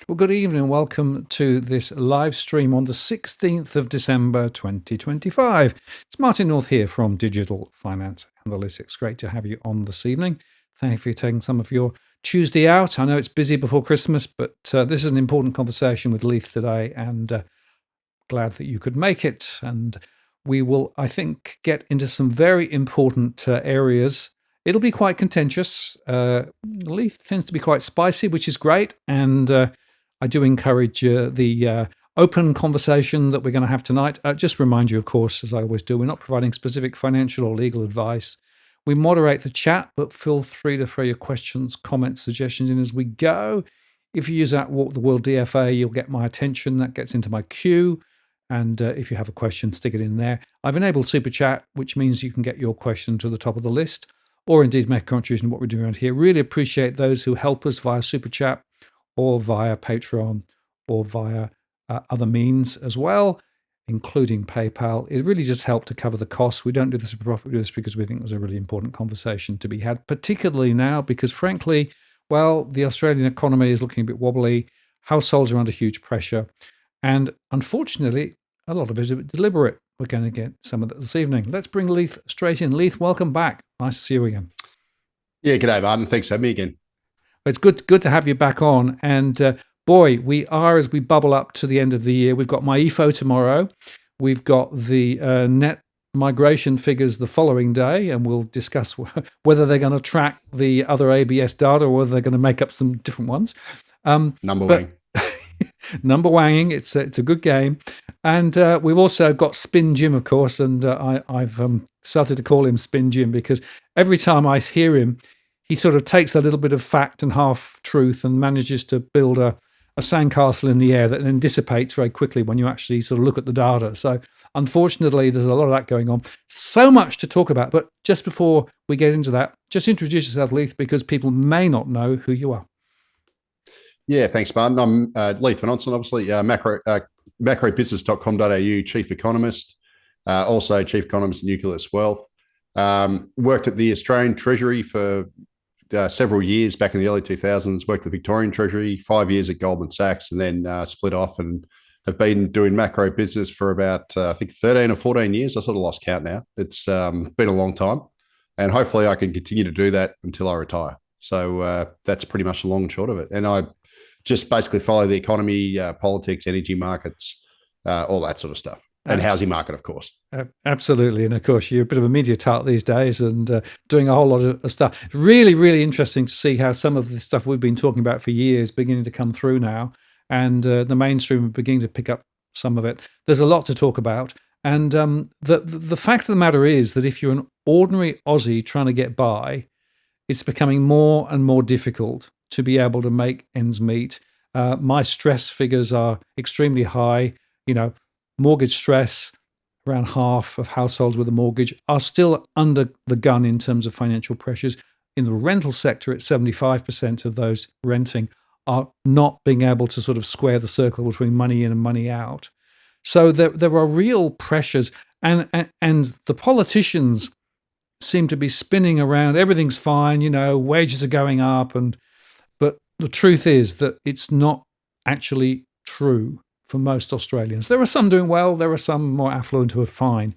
Well, good evening and welcome to this live stream on the 16th of December 2025. It's Martin North here from Digital Finance Analytics. Great to have you on this evening. Thank you for taking some of your Tuesday out. I know it's busy before Christmas, but this is an important conversation with Leith today, and glad that you could make it. And we will, I think, get into some very important areas. It'll be quite contentious. Leith tends to be quite spicy, which is great. And I do encourage the open conversation that we're going to have tonight. Just remind you, of course, as I always do, we're not providing specific financial or legal advice. We moderate the chat, but feel free to throw your questions, comments, suggestions in as we go. If you use that Walk the World DFA, you'll get my attention. That gets into my queue. And if you have a question, stick it in there. I've enabled Super Chat, which means you can get your question to the top of the list, or indeed make a contribution to what we're doing around here. Really appreciate those who help us via Super Chat or via Patreon or via other means as well, including PayPal. It really just helped to cover the costs. We don't do this for profit. We do this because we think there's a really important conversation to be had, particularly now because, frankly, well, the Australian economy is looking a bit wobbly. Households are under huge pressure. And unfortunately, a lot of it is a bit deliberate. We're going to get some of that this evening. Let's bring Leith straight in. Leith, welcome back. Nice to see you again. Yeah, g'day, Martin. Thanks for having me again. It's good to have you back on. And boy, we are, as we bubble up to the end of the year, we've got my EFO tomorrow. We've got the net migration figures the following day, and we'll discuss whether they're going to track the other ABS data or whether they're going to make up some different ones. Wang. Number wanging, it's a good game. And we've also got Spin Jim, of course, and I've started to call him Spin Jim because every time I hear him, he sort of takes a little bit of fact and half truth and manages to build a sandcastle in the air that then dissipates very quickly when you actually sort of look at the data. So unfortunately, there's a lot of that going on. So much to talk about. But just before we get into that, just introduce yourself, Leith, because people may not know who you are. Yeah, thanks, Martin. I'm Leith Van Onsen, obviously, macrobusiness.com.au chief economist, also chief economist at Nucleus Wealth. Worked at the Australian Treasury for several years back in the early 2000s, worked at the Victorian Treasury, 5 years at Goldman Sachs, and then split off and have been doing macro business for about, I think, 13 or 14 years. I sort of lost count now. It's been a long time. And hopefully I can continue to do that until I retire. So that's pretty much the long and short of it. And I just basically follow the economy, politics, energy markets, all that sort of stuff. And housing market, of course. Absolutely. And of course, you're a bit of a media tart these days and doing a whole lot of stuff. Really, really interesting to see how some of the stuff we've been talking about for years beginning to come through now. And the mainstream beginning to pick up some of it. There's a lot to talk about. And the fact of the matter is that if you're an ordinary Aussie trying to get by, it's becoming more and more difficult to be able to make ends meet. My stress figures are extremely high. Mortgage stress, around half of households with a mortgage are still under the gun in terms of financial pressures. In the rental sector, it's 75% of those renting are not being able to sort of square the circle between money in and money out. So there are real pressures, and the politicians seem to be spinning around. Everything's fine, wages are going up, but the truth is that it's not actually true. For most Australians, there are some doing well, there are some more affluent who are fine,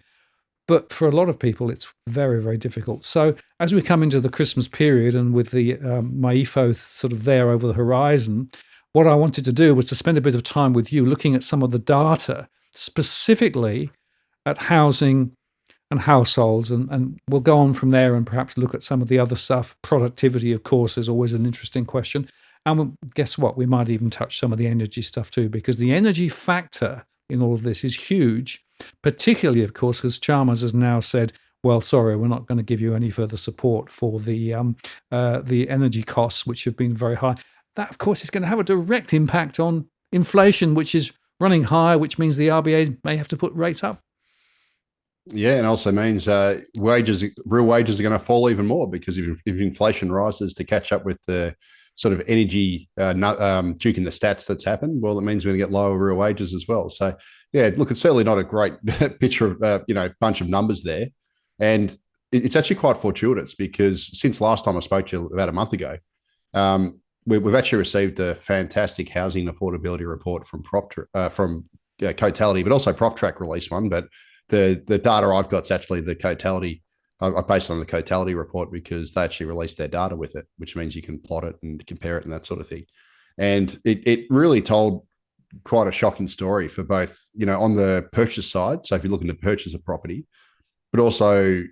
but for a lot of people it's very, very difficult. So as we come into the Christmas period and with the my EFO sort of there over the horizon, what I wanted to do was to spend a bit of time with you looking at some of the data specifically at housing and households, and we'll go on from there and perhaps look at some of the other stuff. Productivity, of course, is always an interesting question. And guess what? We might even touch some of the energy stuff too, because the energy factor in all of this is huge, particularly, of course, because Chalmers has now said, well, sorry, we're not going to give you any further support for the energy costs, which have been very high. That, of course, is going to have a direct impact on inflation, which is running high, which means the RBA may have to put rates up. Yeah, and also means real wages are going to fall even more because if inflation rises to catch up with the sort of energy juking the stats that's happened, well, it means we're going to get lower real wages as well. So, yeah, look, it's certainly not a great picture of, bunch of numbers there. And it's actually quite fortuitous because since last time I spoke to you about a month ago, we've actually received a fantastic housing affordability report from Cotality, but also PropTrack released one. But the data I've got is actually the Cotality. I based on the Cotality report because they actually released their data with it, which means you can plot it and compare it and that sort of thing. And it really told quite a shocking story for both, on the purchase side. So if you're looking to purchase a property, but also,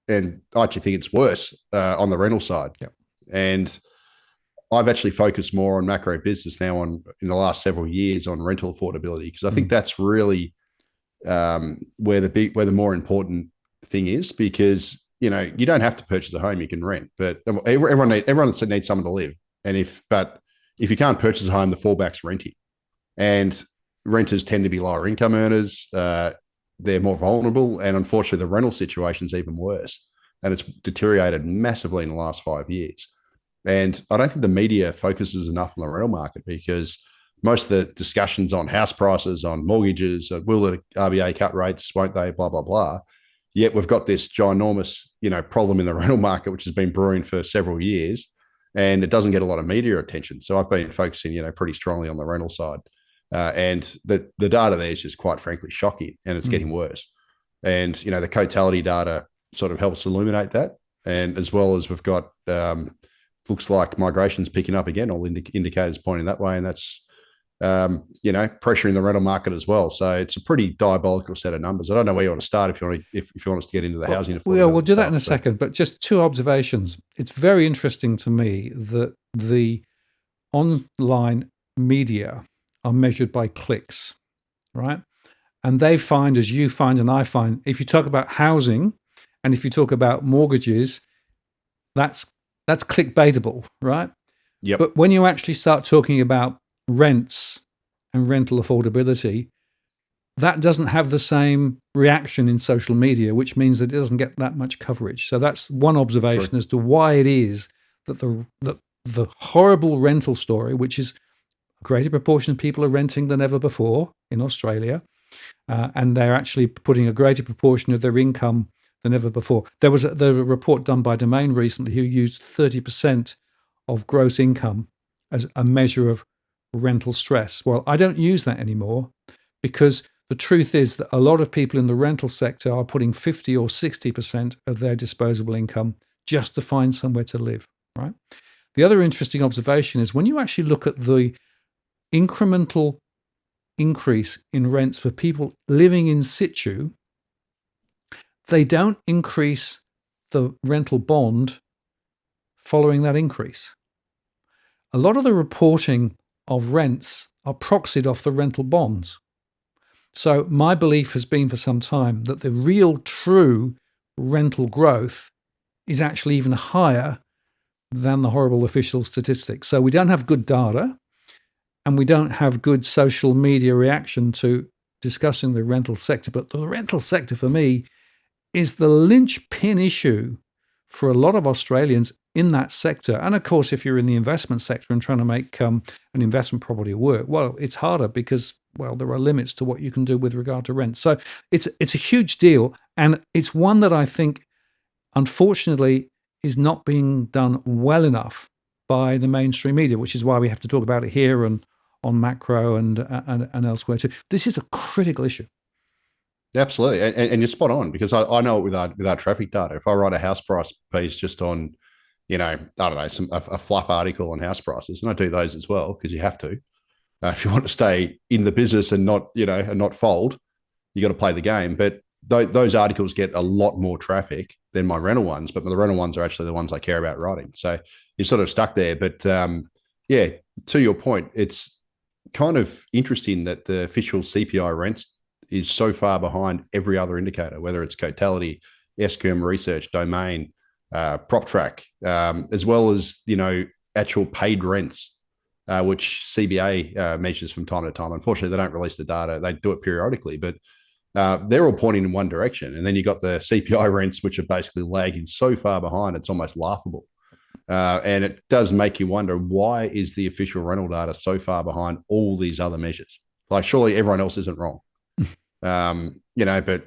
and I actually think it's worse on the rental side. Yep. And I've actually focused more on macro business now in the last several years on rental affordability, because I think that's really where the more important thing is, because you don't have to purchase a home, you can rent, but everyone needs someone to live. And if you can't purchase a home, the fallback's renting, and renters tend to be lower income earners. They're more vulnerable, and unfortunately, the rental situation is even worse, and it's deteriorated massively in the last 5 years. And I don't think the media focuses enough on the rental market, because most of the discussions on house prices, on mortgages, will the RBA cut rates, won't they, blah, blah, blah. Yet we've got this ginormous, problem in the rental market, which has been brewing for several years, and it doesn't get a lot of media attention. So I've been focusing, pretty strongly on the rental side. And the data there is just quite frankly shocking, and it's getting worse. And, the Cotality data sort of helps illuminate that. And as well as we've got, looks like migration's picking up again, all indicators pointing that way. And that's, pressuring the rental market as well. So it's a pretty diabolical set of numbers. I don't know where you want to start if you want us to get into the housing. We'll do that in a second, but just two observations. It's very interesting to me that the online media are measured by clicks, right? And they find, as you find and I find, if you talk about housing and if you talk about mortgages, that's clickbaitable, right? Yep. But when you actually start talking about rents and rental affordability, that doesn't have the same reaction in social media, which means that it doesn't get that much coverage. So that's one observation as to why it is that the horrible rental story, which is a greater proportion of people are renting than ever before in Australia, and they're actually putting a greater proportion of their income than ever before. There was a report done by Domain recently who used 30% of gross income as a measure of rental stress. Well, I don't use that anymore, because the truth is that a lot of people in the rental sector are putting 50 or 60% of their disposable income just to find somewhere to live, right? The other interesting observation is when you actually look at the incremental increase in rents for people living in situ, they don't increase the rental bond following that increase. A lot of the reporting of rents are proxied off the rental bonds. So my belief has been for some time that the real true rental growth is actually even higher than the horrible official statistics. So we don't have good data, and we don't have good social media reaction to discussing the rental sector. But the rental sector for me is the linchpin issue for a lot of Australians in that sector. And of course, if you're in the investment sector and trying to make an investment property work, well, it's harder because, well, there are limits to what you can do with regard to rent. So it's a huge deal. And it's one that I think, unfortunately, is not being done well enough by the mainstream media, which is why we have to talk about it here and on macro and elsewhere too. This is a critical issue. Absolutely. And you're spot on, because I know it with our traffic data. If I write a house price piece just on, I don't know, a fluff article on house prices, and I do those as well, because you have to. If you want to stay in the business and not fold, you got to play the game. But those articles get a lot more traffic than my rental ones, but the rental ones are actually the ones I care about writing. So you're sort of stuck there. But yeah, to your point, it's kind of interesting that the official CPI rents is so far behind every other indicator, whether it's Cotality, SQM Research, Domain, PropTrack, as well as, actual paid rents, which CBA measures from time to time. Unfortunately, they don't release the data. They do it periodically, but they're all pointing in one direction. And then you got the CPI rents, which are basically lagging so far behind, it's almost laughable. And it does make you wonder, why is the official rental data so far behind all these other measures? Like, surely everyone else isn't wrong. But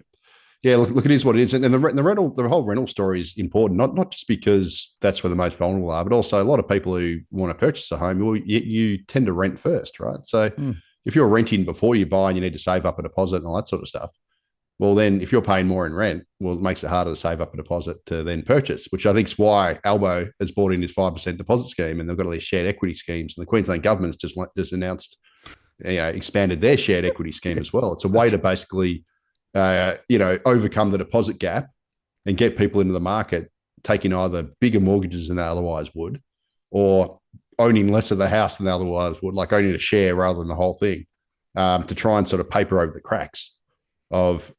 Yeah, look, it is what it is, and the whole rental story is important. Not just because that's where the most vulnerable are, but also a lot of people who want to purchase a home, well, you tend to rent first, right? So Mm. if you're renting before you buy and you need to save up a deposit and all that sort of stuff, well, then if you're paying more in rent, well, it makes it harder to save up a deposit to then purchase, which I think is why Albo has brought in his 5% deposit scheme, and they've got all these shared equity schemes, and the Queensland government's just announced, expanded their shared equity scheme as well. It's a way to basically overcome the deposit gap and get people into the market taking either bigger mortgages than they otherwise would, or owning less of the house than they otherwise would, like owning a share rather than the whole thing, to try and sort of paper over the cracks of,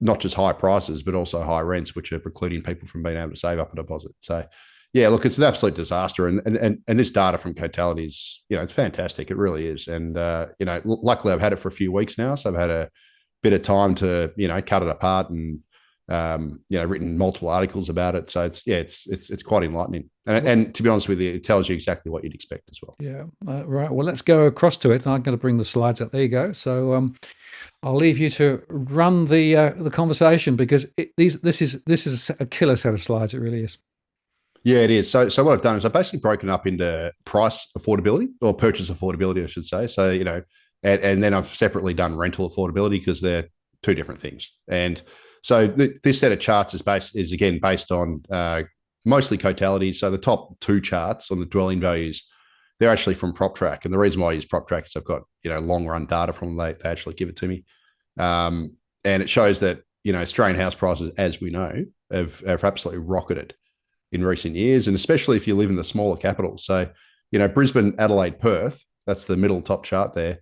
not just high prices, but also high rents, which are precluding people from being able to save up a deposit. So, yeah, look, it's an absolute disaster. And this data from Cotality is, it's fantastic. It really is. And, luckily I've had it for a few weeks now. So I've had a bit of time to, cut it apart and, written multiple articles about it. So it's quite enlightening. And to be honest with you, it tells you exactly what you'd expect as well. Yeah, right. Well, let's go across to it. I'm going to bring the slides up. There you go. So I'll leave you to run the conversation, because this is a killer set of slides. It really is. Yeah, it is. So what I've done is I've basically broken up into price affordability, or purchase affordability, I should say. So, and then I've separately done rental affordability, because they're two different things. And so this set of charts is again based on mostly Cotality. So the top two charts on the dwelling values, they're actually from PropTrack. And the reason why I use PropTrack is I've got, long run data from them. They actually give it to me. And it shows that, Australian house prices, as we know, have absolutely rocketed in recent years, and especially if you live in the smaller capitals. So, Brisbane, Adelaide, Perth, that's the middle top chart there.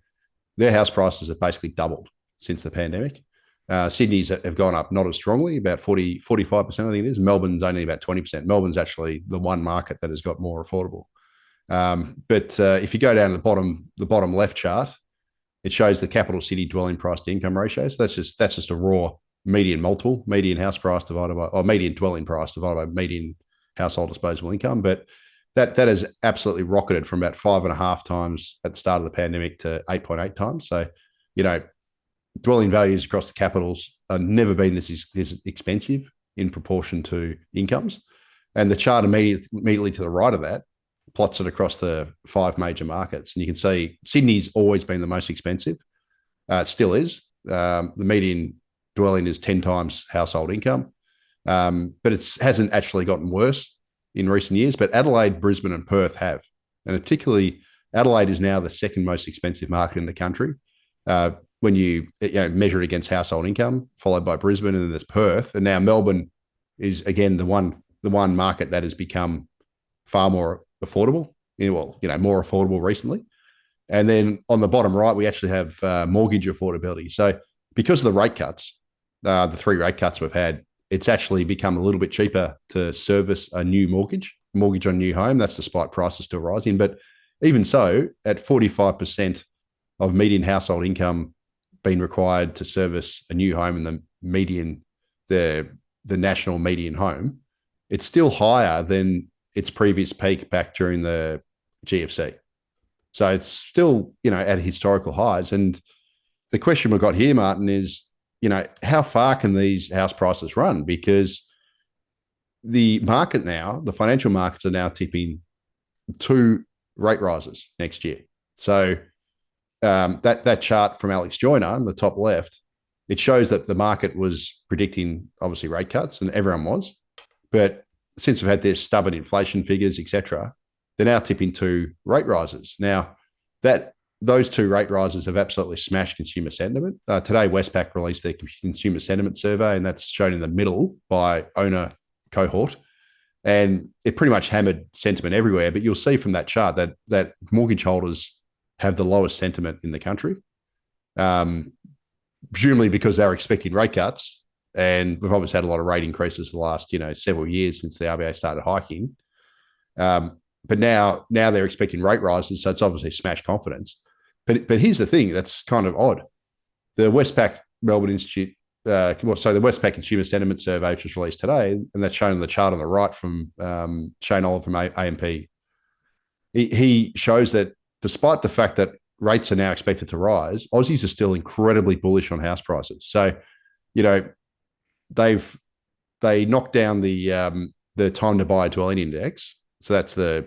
Their house prices have basically doubled since the pandemic. Sydney's have gone up not as strongly, about 45%, I think it is. Melbourne's only about 20%. Melbourne's actually the one market that has got more affordable. But if you go down to the bottom left chart, it shows the capital city dwelling price to income ratio. So that's just a raw median multiple, median house price divided by, or median dwelling price divided by median household disposable income. But that has absolutely rocketed from about 5.5 times at the start of the pandemic to 8.8 times. So, dwelling values across the capitals have never been this expensive in proportion to incomes. And the chart immediately to the right of that plots it across the 5 major markets. And you can see Sydney's always been the most expensive. It still is. The median dwelling is 10 times household income. But it hasn't actually gotten worse in recent years. But Adelaide, Brisbane, and Perth have. And particularly, Adelaide is now the second most expensive market in the country. When you measure it against household income, followed by Brisbane, and then there's Perth. And now Melbourne is, again, the one market that has become far more affordable, more affordable recently. And then on the bottom right, we actually have mortgage affordability. So because of the rate cuts, the 3 rate cuts we've had, it's actually become a little bit cheaper to service a new mortgage on a new home. That's despite prices still rising. But even so, at 45% of median household income being required to service a new home in the national median home, it's still higher than its previous peak back during the GFC. So it's still, at historical highs. And the question we've got here, Martin, is, how far can these house prices run? Because the financial markets are now tipping 2 rate rises next year. So that chart from Alex Joyner on the top left, it shows that the market was predicting obviously rate cuts, and everyone was. But since we've had this stubborn inflation figures, etc., they're now tipping 2 rate rises. Now, those 2 rate rises have absolutely smashed consumer sentiment. Today, Westpac released their consumer sentiment survey, and that's shown in the middle by owner cohort. And it pretty much hammered sentiment everywhere. But you'll see from that chart that mortgage holders have the lowest sentiment in the country, presumably because they're expecting rate cuts. And we've obviously had a lot of rate increases the last, several years since the RBA started hiking. But now they're expecting rate rises, so it's obviously smashed confidence. But here's the thing that's kind of odd. The Westpac Melbourne Institute, the Westpac Consumer Sentiment Survey, which was released today, and that's shown in the chart on the right from Shane Oliver from AMP. He shows that despite the fact that rates are now expected to rise, Aussies are still incredibly bullish on house prices. So, they've they knocked down the time to buy a dwelling index. So that's the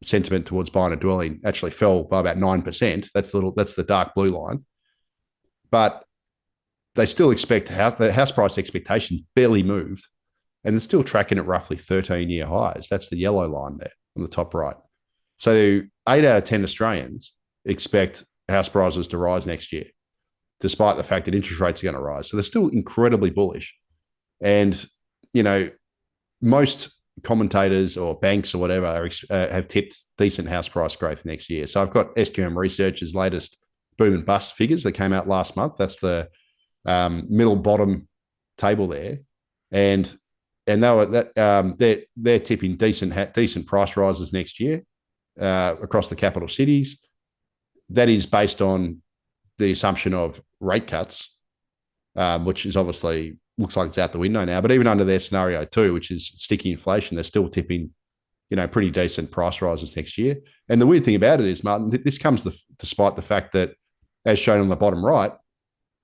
sentiment towards buying a dwelling actually fell by about 9%. That's the dark blue line. But they still expect the house price expectations barely moved, and they're still tracking at roughly 13-year highs. That's the yellow line there on the top right. So 8 out of 10 Australians expect house prices to rise next year, despite the fact that interest rates are going to rise. So they're still incredibly bullish. And, you know, most commentators or banks or whatever have tipped decent house price growth next year. So I've got SQM Research's latest boom and bust figures that came out last month. That's the middle bottom table there, and they're tipping decent price rises next year across the capital cities. That is based on the assumption of rate cuts, which is obviously looks like it's out the window now. But even under their scenario too, which is sticky inflation, they're still tipping, pretty decent price rises next year. And the weird thing about it is, Martin, this comes despite the fact that, as shown on the bottom right,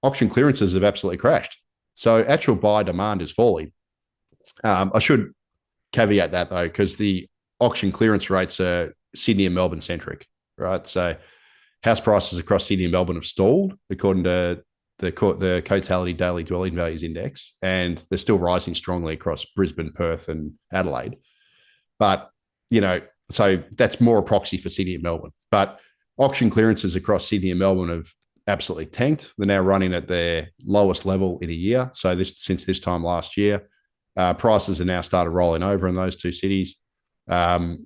auction clearances have absolutely crashed. So actual buy demand is falling. I should caveat that though, because the auction clearance rates are Sydney and Melbourne centric, right? So house prices across Sydney and Melbourne have stalled, according to the Cotality Daily Dwelling Values Index, and they're still rising strongly across Brisbane, Perth, and Adelaide. But, so that's more a proxy for Sydney and Melbourne. But auction clearances across Sydney and Melbourne have absolutely tanked. They're now running at their lowest level in a year. So since this time last year, prices are now started rolling over in those two cities. But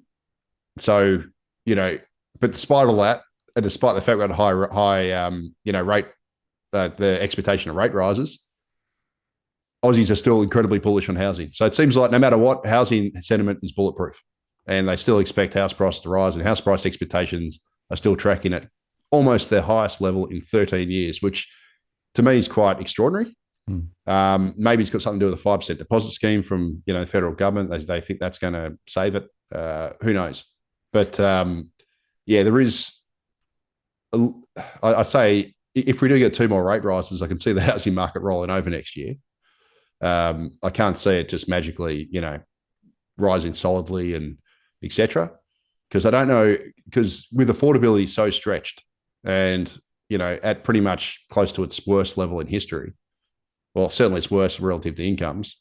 despite all that, and despite the fact we had high rate, the expectation of rate rises, Aussies are still incredibly bullish on housing. So it seems like no matter what, housing sentiment is bulletproof, and they still expect house prices to rise, and house price expectations are still tracking at almost their highest level in 13 years, which to me is quite extraordinary. Maybe it's got something to do with the 5% deposit scheme from the federal government. They think that's going to save it. Who knows? But there is. I'd say if we do get two more rate rises, I can see the housing market rolling over next year. I can't see it just magically, rising solidly and etc. Because I don't know, because with affordability so stretched and, at pretty much close to its worst level in history, well, certainly it's worse relative to incomes.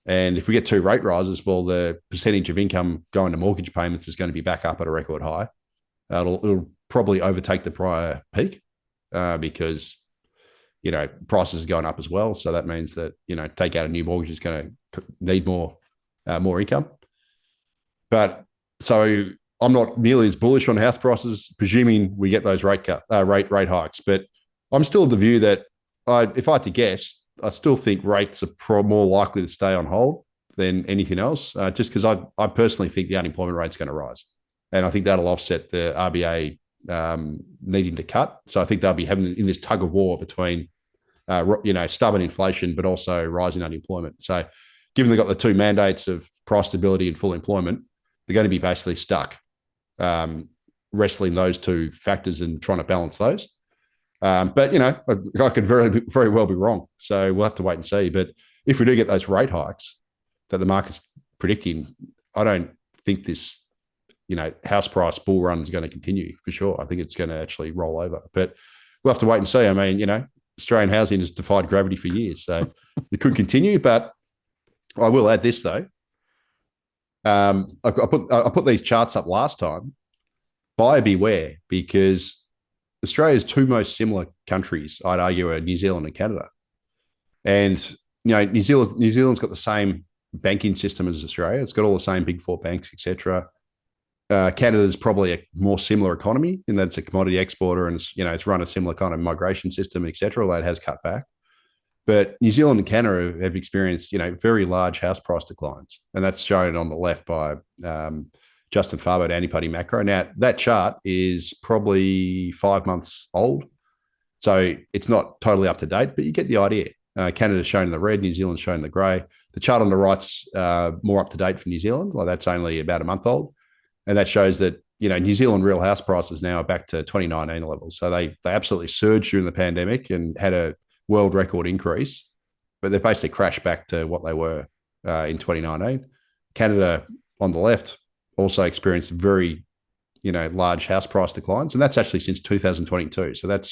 And if we get two rate rises, well, the percentage of income going to mortgage payments is going to be back up at a record high. It'll probably overtake the prior peak because, prices are going up as well. So that means that, take out a new mortgage is going to need more income. But so I'm not nearly as bullish on house prices, presuming we get those rate hikes. But I'm still of the view that if I had to guess, I still think rates are more likely to stay on hold than anything else, just because I personally think the unemployment rate is going to rise. And I think that'll offset the RBA needing to cut. So I think they'll be having in this tug of war between, stubborn inflation, but also rising unemployment. So given they've got the two mandates of price stability and full employment, they're going to be basically stuck wrestling those two factors and trying to balance those. But, I could very, very well be wrong. So we'll have to wait and see. But if we do get those rate hikes that the market's predicting, I don't think this, house price bull run is going to continue for sure. I think it's going to actually roll over. But we'll have to wait and see. I mean, Australian housing has defied gravity for years. So it could continue. But I will add this, though. I put these charts up last time. Buyer beware, because Australia's two most similar countries, I'd argue, are New Zealand and Canada. And, New Zealand's got the same banking system as Australia. It's got all the same big four banks, etc. Canada's probably a more similar economy in that it's a commodity exporter and it's run a similar kind of migration system, etc. Although it has cut back. But New Zealand and Canada have experienced, very large house price declines, and that's shown on the left by Justin Farbo at Anti-Party Macro. Now, that chart is probably 5 months old, so it's not totally up to date, but you get the idea. Canada's shown in the red, New Zealand's shown in the grey. The chart on the right's more up to date for New Zealand. Well, that's only about a month old, and that shows that New Zealand real house prices now are back to 2019 levels. So they absolutely surged during the pandemic and had a world record increase. but they've basically crashed back to what they were in 2019. Canada on the left also experienced very, large house price declines, and that's actually since 2022. So that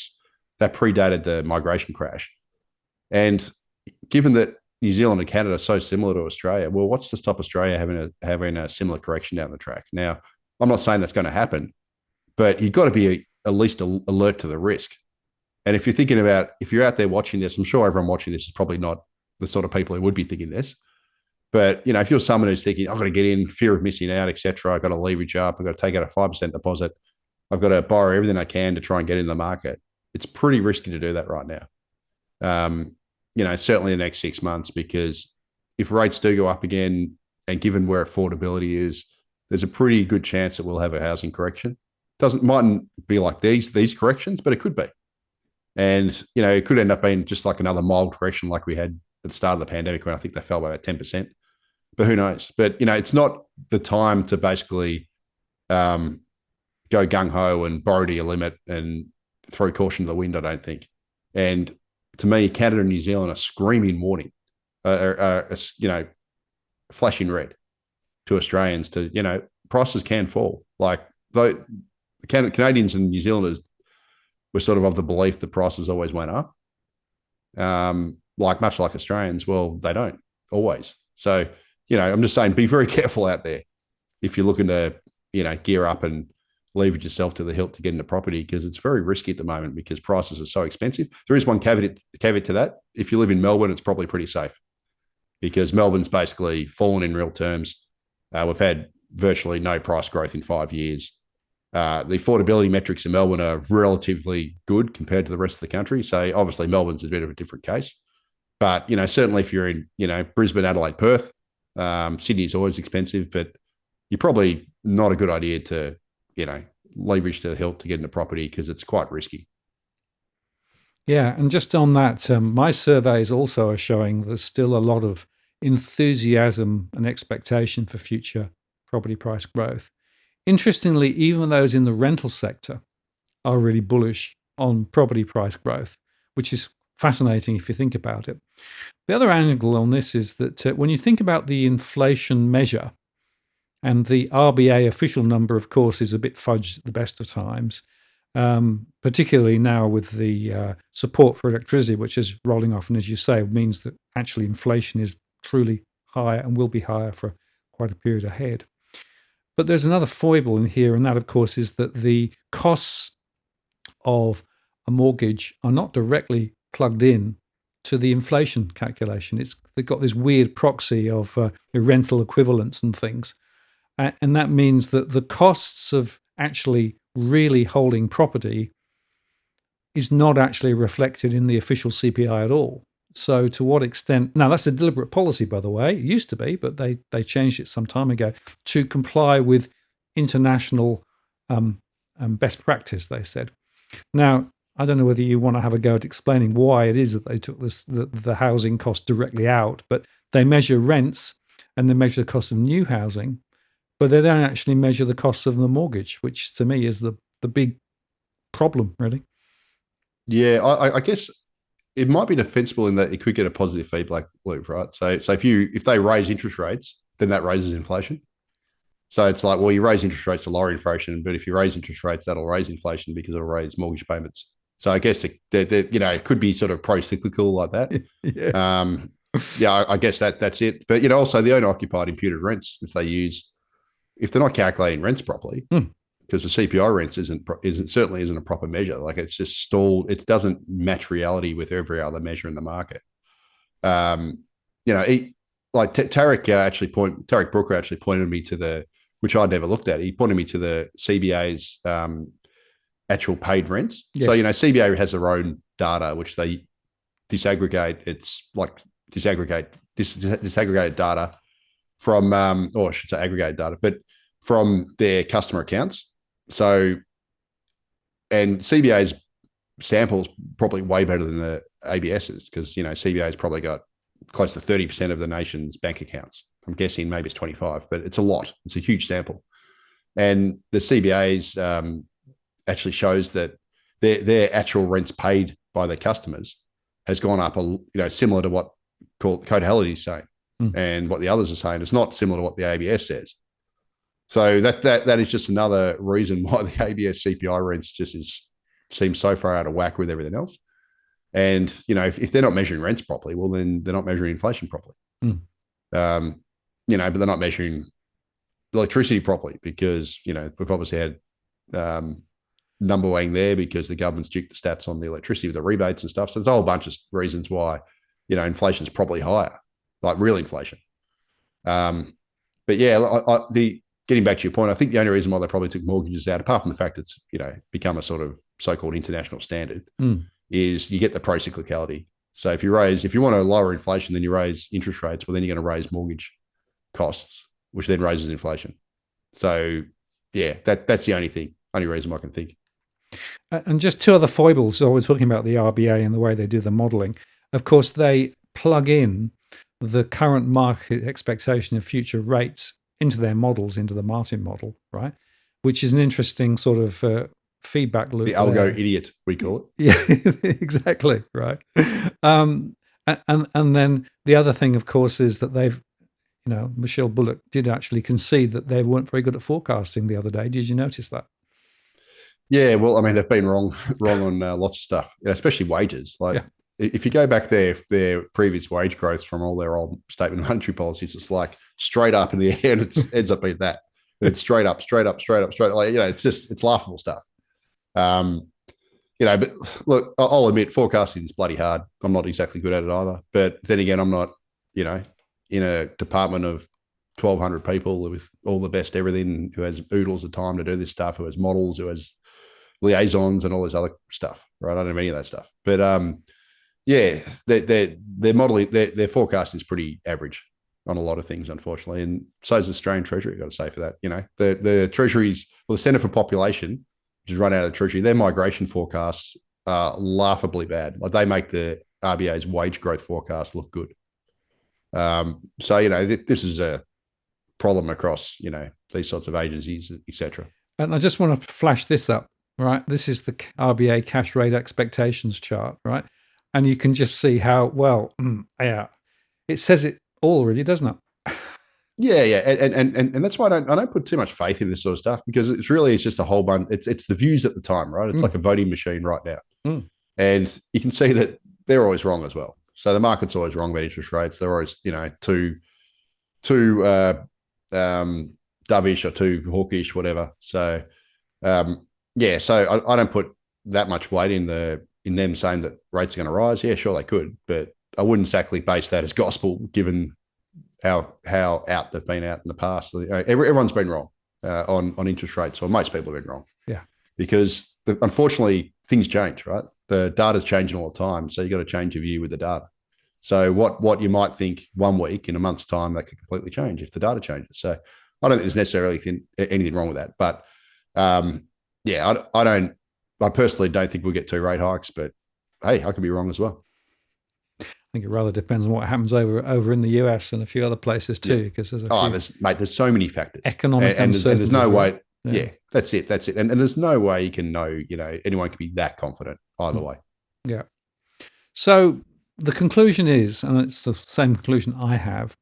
predated the migration crash. And given that New Zealand and Canada are so similar to Australia, well, what's to stop Australia having a similar correction down the track? Now, I'm not saying that's going to happen, but you've got to be at least alert to the risk. And if you're thinking about, if you're out there watching this, I'm sure everyone watching this is probably not the sort of people who would be thinking this. But, if you're someone who's thinking, I've got to get in, fear of missing out, etc., I've got to leverage up, I've got to take out a 5% deposit, I've got to borrow everything I can to try and get in the market, it's pretty risky to do that right now. Certainly the next 6 months, because if rates do go up again, and given where affordability is, there's a pretty good chance that we'll have a housing correction. Mightn't be like these corrections, but it could be. And, it could end up being just like another mild correction like we had at the start of the pandemic, when I think they fell by about 10%. But who knows? But, it's not the time to basically go gung-ho and borrow to your limit and throw caution to the wind, I don't think. And to me, Canada and New Zealand are screaming warning, flashing red to Australians to, prices can fall. Like, though Canadians and New Zealanders were sort of the belief that prices always went up, much like Australians. Well, they don't always. So, I'm just saying, be very careful out there if you're looking to, gear up and leverage yourself to the hilt to get into property, because it's very risky at the moment because prices are so expensive. There is one caveat to that. If you live in Melbourne, it's probably pretty safe, because Melbourne's basically fallen in real terms. We've had virtually no price growth in 5 years. The affordability metrics in Melbourne are relatively good compared to the rest of the country. So obviously Melbourne's a bit of a different case. But, certainly if you're in, Brisbane, Adelaide, Perth, Sydney is always expensive, but you're probably not a good idea to, leverage to the hilt to get into property, because it's quite risky. Yeah, and just on that, my surveys also are showing there's still a lot of enthusiasm and expectation for future property price growth. Interestingly, even those in the rental sector are really bullish on property price growth, which is fascinating if you think about it. The other angle on this is that when you think about the inflation measure, and the RBA official number, of course, is a bit fudged at the best of times, particularly now with the support for electricity, which is rolling off. And as you say, it means that actually inflation is truly higher and will be higher for quite a period ahead. But there's another foible in here, and that, of course, is that the costs of a mortgage are not directly plugged in to the inflation calculation. They've got this weird proxy of the rental equivalents and things. And that means that the costs of actually really holding property is not actually reflected in the official CPI at all. So to what extent, now that's a deliberate policy, by the way, it used to be, but they changed it some time ago to comply with international best practice, they said. Now, I don't know whether you want to have a go at explaining why it is that they took the housing cost directly out, but they measure rents and they measure the cost of new housing, but they don't actually measure the costs of the mortgage, which to me is the big problem, really. Yeah, I guess it might be defensible in that it could get a positive feedback loop, right? So if they raise interest rates, then that raises inflation. So it's like, well, you raise interest rates to lower inflation, but if you raise interest rates, that'll raise inflation because it'll raise mortgage payments. So I guess it could be sort of pro-cyclical like that. Yeah. I guess that's it. But also the owner-occupied imputed rents, if they're not calculating rents properly, because the CPI rents certainly isn't a proper measure. Like, it's just stalled. It doesn't match reality with every other measure in the market. Tarek Brooker actually pointed me to which I'd never looked at. He pointed me to the CBA's actual paid rents. Yes. So, CBA has their own data, which they disaggregate. It's like disaggregated data from, or I should say aggregated data, but from their customer accounts. So, and CBA's samples probably way better than the ABS's, because, CBA's probably got close to 30% of the nation's bank accounts. I'm guessing maybe it's 25, but it's a lot. It's a huge sample. And the CBA's actually shows that their actual rents paid by their customers has gone up, similar to what Cotality is saying, and what the others are saying is not similar to what the ABS says. So that is just another reason why the ABS CPI rents seems so far out of whack with everything else. And if they're not measuring rents properly, well, then they're not measuring inflation properly. But they're not measuring electricity properly because we've obviously had number weighing there because the government's duped the stats on the electricity with the rebates and stuff. So there's a whole bunch of reasons why inflation is probably higher, like real inflation. But yeah, getting back to your point, I think the only reason why they probably took mortgages out, apart from the fact it's become a sort of so-called international standard, is you get the pro-cyclicality. So if you want to lower inflation, then you raise interest rates. Well, then you're going to raise mortgage costs, which then raises inflation. So yeah, that's the only reason I can think. And just two other foibles. So we're talking about the RBA and the way they do the modelling. Of course, they plug in the current market expectation of future rates into their models, into the Martin model, right? Which is an interesting sort of feedback loop. The algo idiot, we call it. Yeah, exactly, right. And then the other thing, of course, is that they've, Michelle Bullock did actually concede that they weren't very good at forecasting the other day. Did you notice that? Yeah, well, I mean, they've been wrong on lots of stuff, especially wages. Like, if you go back their previous wage growth from all their old statement of monetary policies, it's like straight up in the air, and it ends up being that. It's straight up. Like, it's laughable stuff. But look, I'll admit forecasting is bloody hard. I'm not exactly good at it either. But then again, I'm not, in a department of 1,200 people with all the best everything, who has oodles of time to do this stuff, who has models, who has liaisons and all this other stuff, right? I don't have any of that stuff. But their modeling, their forecasting is pretty average on a lot of things, unfortunately. And so is the Australian Treasury, I've got to say, for that. The Treasury's, the Centre for Population, which is run out of the Treasury, their migration forecasts are laughably bad. Like, they make the RBA's wage growth forecast look good. This is a problem across, these sorts of agencies, etc. And I just want to flash this up, right? This is the RBA cash rate expectations chart, right? And you can just see how, it says it all already, doesn't it? Yeah. And that's why I don't put too much faith in this sort of stuff, because it's just a whole bunch. It's the views at the time, right? It's like a voting machine right now. And you can see that they're always wrong as well. So the market's always wrong about interest rates. They're always, too dovish or too hawkish, whatever. So, so I don't put that much weight in them saying that rates are going to rise. Yeah, sure, they could, but I wouldn't exactly base that as gospel, given how out they've been out in the past. Everyone's been wrong on interest rates, or most people have been wrong. Yeah, because unfortunately things change, right? The data's changing all the time, so you got to change your view with the data. So what you might think 1 week, in a month's time, that could completely change if the data changes. So I don't think there's necessarily anything wrong with that. But I personally don't think we'll get 2 rate hikes, but hey, I could be wrong as well. I think it rather depends on what happens over in the US and a few other places too, because there's so many factors. Economic and there's no way. Yeah. That's it. And there's no way you can know, anyone can be that confident either way. Yeah. So the conclusion is, and it's the same conclusion I have,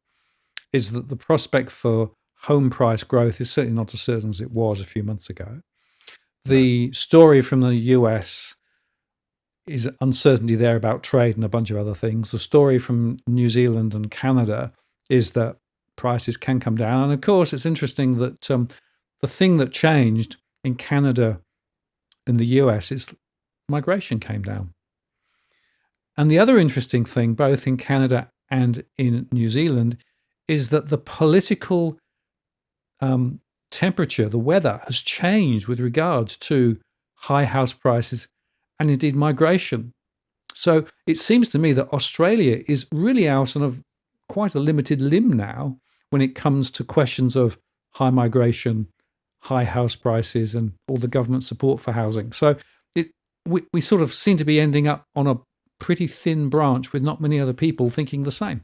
is that the prospect for home price growth is certainly not as certain as it was a few months ago. The story from the US is uncertainty there about trade and a bunch of other things. The story from New Zealand and Canada is that prices can come down. And of course, it's interesting that the thing that changed in Canada and the US is migration came down. And the other interesting thing, both in Canada and in New Zealand, is that the political temperature, the weather, has changed with regards to high house prices and indeed migration. So it seems to me that Australia is really out on quite a limited limb now when it comes to questions of high migration, high house prices, and all the government support for housing. So we sort of seem to be ending up on a pretty thin branch with not many other people thinking the same.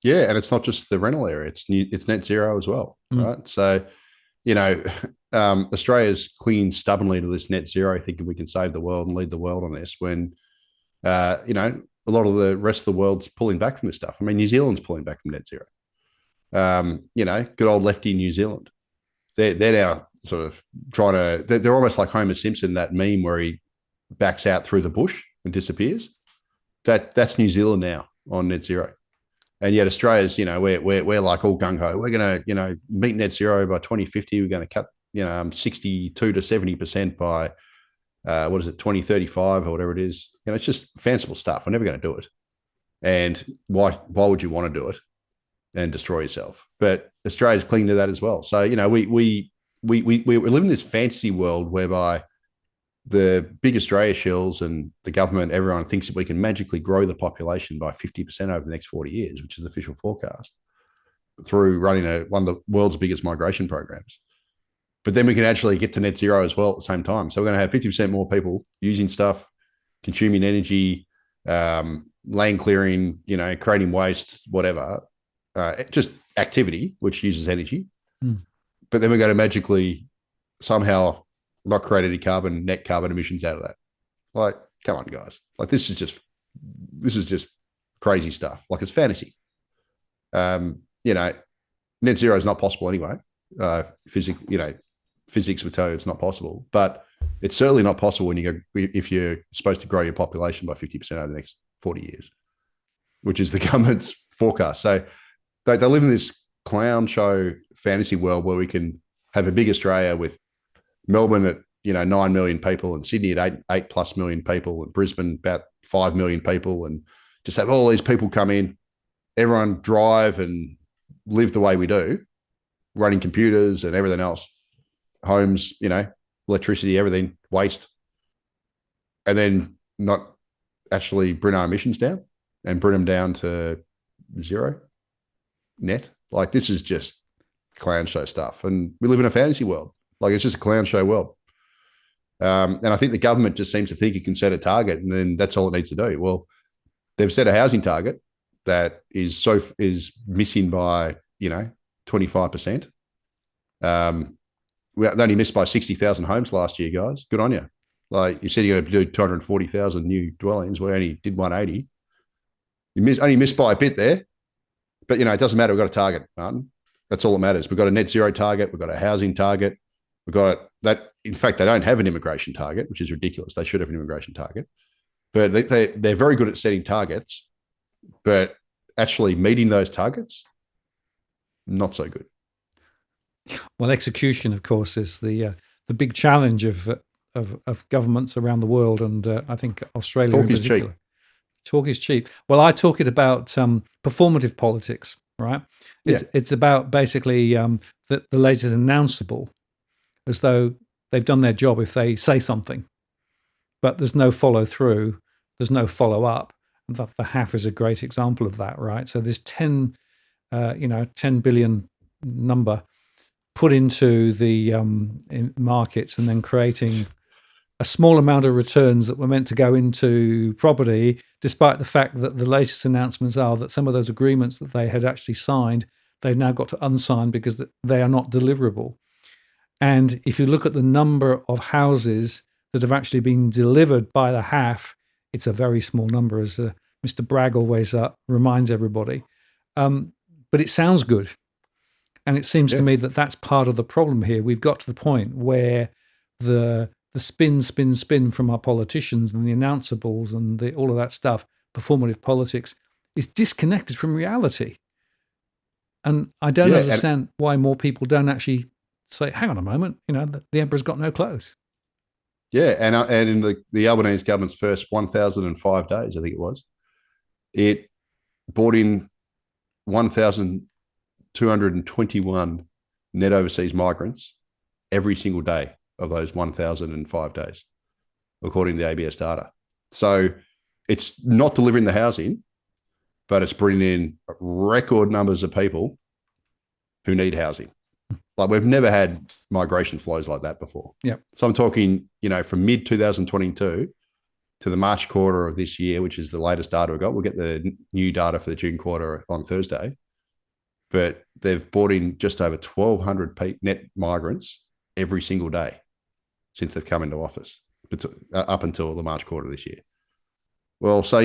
Yeah, and it's not just the rental area; it's net zero as well, right? So, Australia's clinging stubbornly to this net zero, thinking we can save the world and lead the world on this. When, a lot of the rest of the world's pulling back from this stuff. I mean, New Zealand's pulling back from net zero. Good old lefty New Zealand. They're now sort of trying to. They're almost like Homer Simpson, that meme where he backs out through the bush and disappears. That's New Zealand now on net zero. And yet Australia's, we're like all gung ho. We're going to, meet net zero by 2050. We're going to cut, 62 to 70% by, 2035 or whatever it is. It's just fanciful stuff. We're never going to do it. And why would you want to do it and destroy yourself? But Australia's clinging to that as well. So, we live in this fantasy world whereby the big Australia shills and the government, everyone thinks that we can magically grow the population by 50% over the next 40 years, which is the official forecast, through running one of the world's biggest migration programs. But then we can actually get to net zero as well at the same time. So we're going to have 50% more people using stuff, consuming energy, land clearing, creating waste, whatever, just activity, which uses energy. But then we're going to magically somehow not create any net carbon emissions out of that. Like, come on, guys. Like, this is just crazy stuff. Like, it's fantasy. Net zero is not possible anyway. Physics would tell you it's not possible, but it's certainly not possible if you're supposed to grow your population by 50% over the next 40 years, which is the government's forecast. So they live in this clown show fantasy world where we can have a big Australia with Melbourne at 9 million people, and Sydney at 8+ million people, and Brisbane about 5 million people, and just have all these people come in, everyone drive and live the way we do, running computers and everything else, homes, electricity, everything, waste, and then not actually bring our emissions down and bring them down to zero net. Like, this is just clown show stuff, and we live in a fantasy world. Like, it's just a clown show world. And I think the government just seems to think it can set a target and then that's all it needs to do. Well, they've set a housing target that is missing by, 25%. We only missed by 60,000 homes last year, guys. Good on you. Like, you said you're going to do 240,000 new dwellings. We only did 180. You only missed by a bit there. But, it doesn't matter. We've got a target, Martin. That's all that matters. We've got a net zero target. We've got a housing target. We've got that. In fact, they don't have an immigration target, which is ridiculous. They should have an immigration target. But they're very good at setting targets. But actually meeting those targets, not so good. Well, execution, of course, is the big challenge of governments around the world, and I think Australia in particular. Cheap. Talk is cheap. Well, I talk it about performative politics, right? It's about basically the latest announceable, as though they've done their job if they say something, but there's no follow through, there's no follow up. And the HAF is a great example of that, right? So this 10 billion number put into the markets and then creating a small amount of returns that were meant to go into property, despite the fact that the latest announcements are that some of those agreements that they had actually signed, they've now got to unsign because they are not deliverable. And if you look at the number of houses that have actually been delivered by the HAF, it's a very small number, as Mr. Bragg always reminds everybody. But it sounds good. And it seems to me that that's part of the problem here. We've got to the point where the spin from our politicians and the announceables and all of that stuff, performative politics, is disconnected from reality. And I don't understand why more people don't actually say, hang on a moment, the emperor's got no clothes. Yeah, and in the Albanese government's first 1,005 days, I think it was, it brought in 1,221 net overseas migrants every single day of those 1,005 days, according to the ABS data. So it's not delivering the housing, but it's bringing in record numbers of people who need housing. Like, we've never had migration flows like that before. Yeah. So I'm talking, from mid 2022 to the March quarter of this year, which is the latest data we've got. We'll get the new data for the June quarter on Thursday. But they've brought in just over 1,200 net migrants every single day since they've come into office, up until the March quarter this year. Well, so,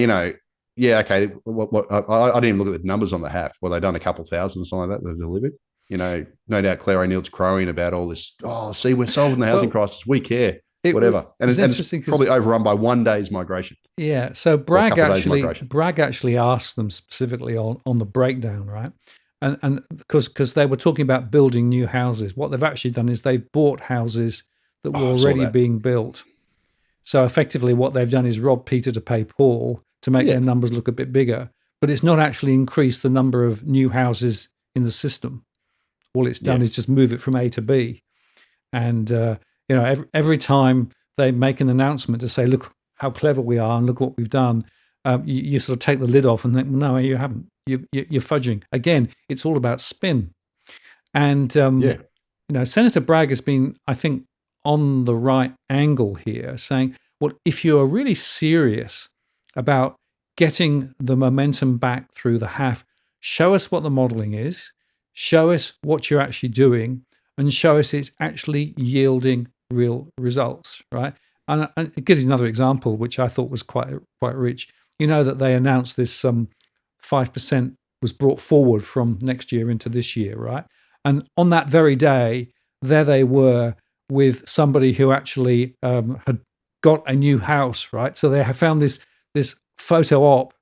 Yeah, okay. I didn't even look at the numbers on the half. Well, they've done a couple thousand or something like that they've delivered. No doubt Claire O'Neill's crowing about all this. Oh, see, we're solving the housing Well, crisis. We care, it whatever. And it's it's interesting because probably overrun by one day's migration yeah, so or a couple of days migration. Bragg actually asked them specifically on the breakdown, right? And because they were talking about building new houses, what they've actually done is they've bought houses that were Oh, I saw already that. being built. So effectively, what they've done is rob Peter to pay Paul to make Yeah, their numbers look a bit bigger, but it's not actually increased the number of new houses in the system. All it's yeah, done is just move it from A to B. And every time they make an announcement to say, "Look how clever we are, and look what we've done," you sort of take the lid off and think, "No, you haven't. You're fudging." Again, it's all about spin. And yeah, Senator Bragg has been, I think, on the right angle here, saying, "Well, if you are really serious about getting the momentum back through the half, show us what the modelling is, show us what you're actually doing, and show us it's actually yielding real results." Right? And it gives you another example, which I thought was quite rich. You know that they announced this 5% was brought forward from next year into this year, right? And on that very day, there they were with somebody who actually had got a new house, right? So they have found this photo op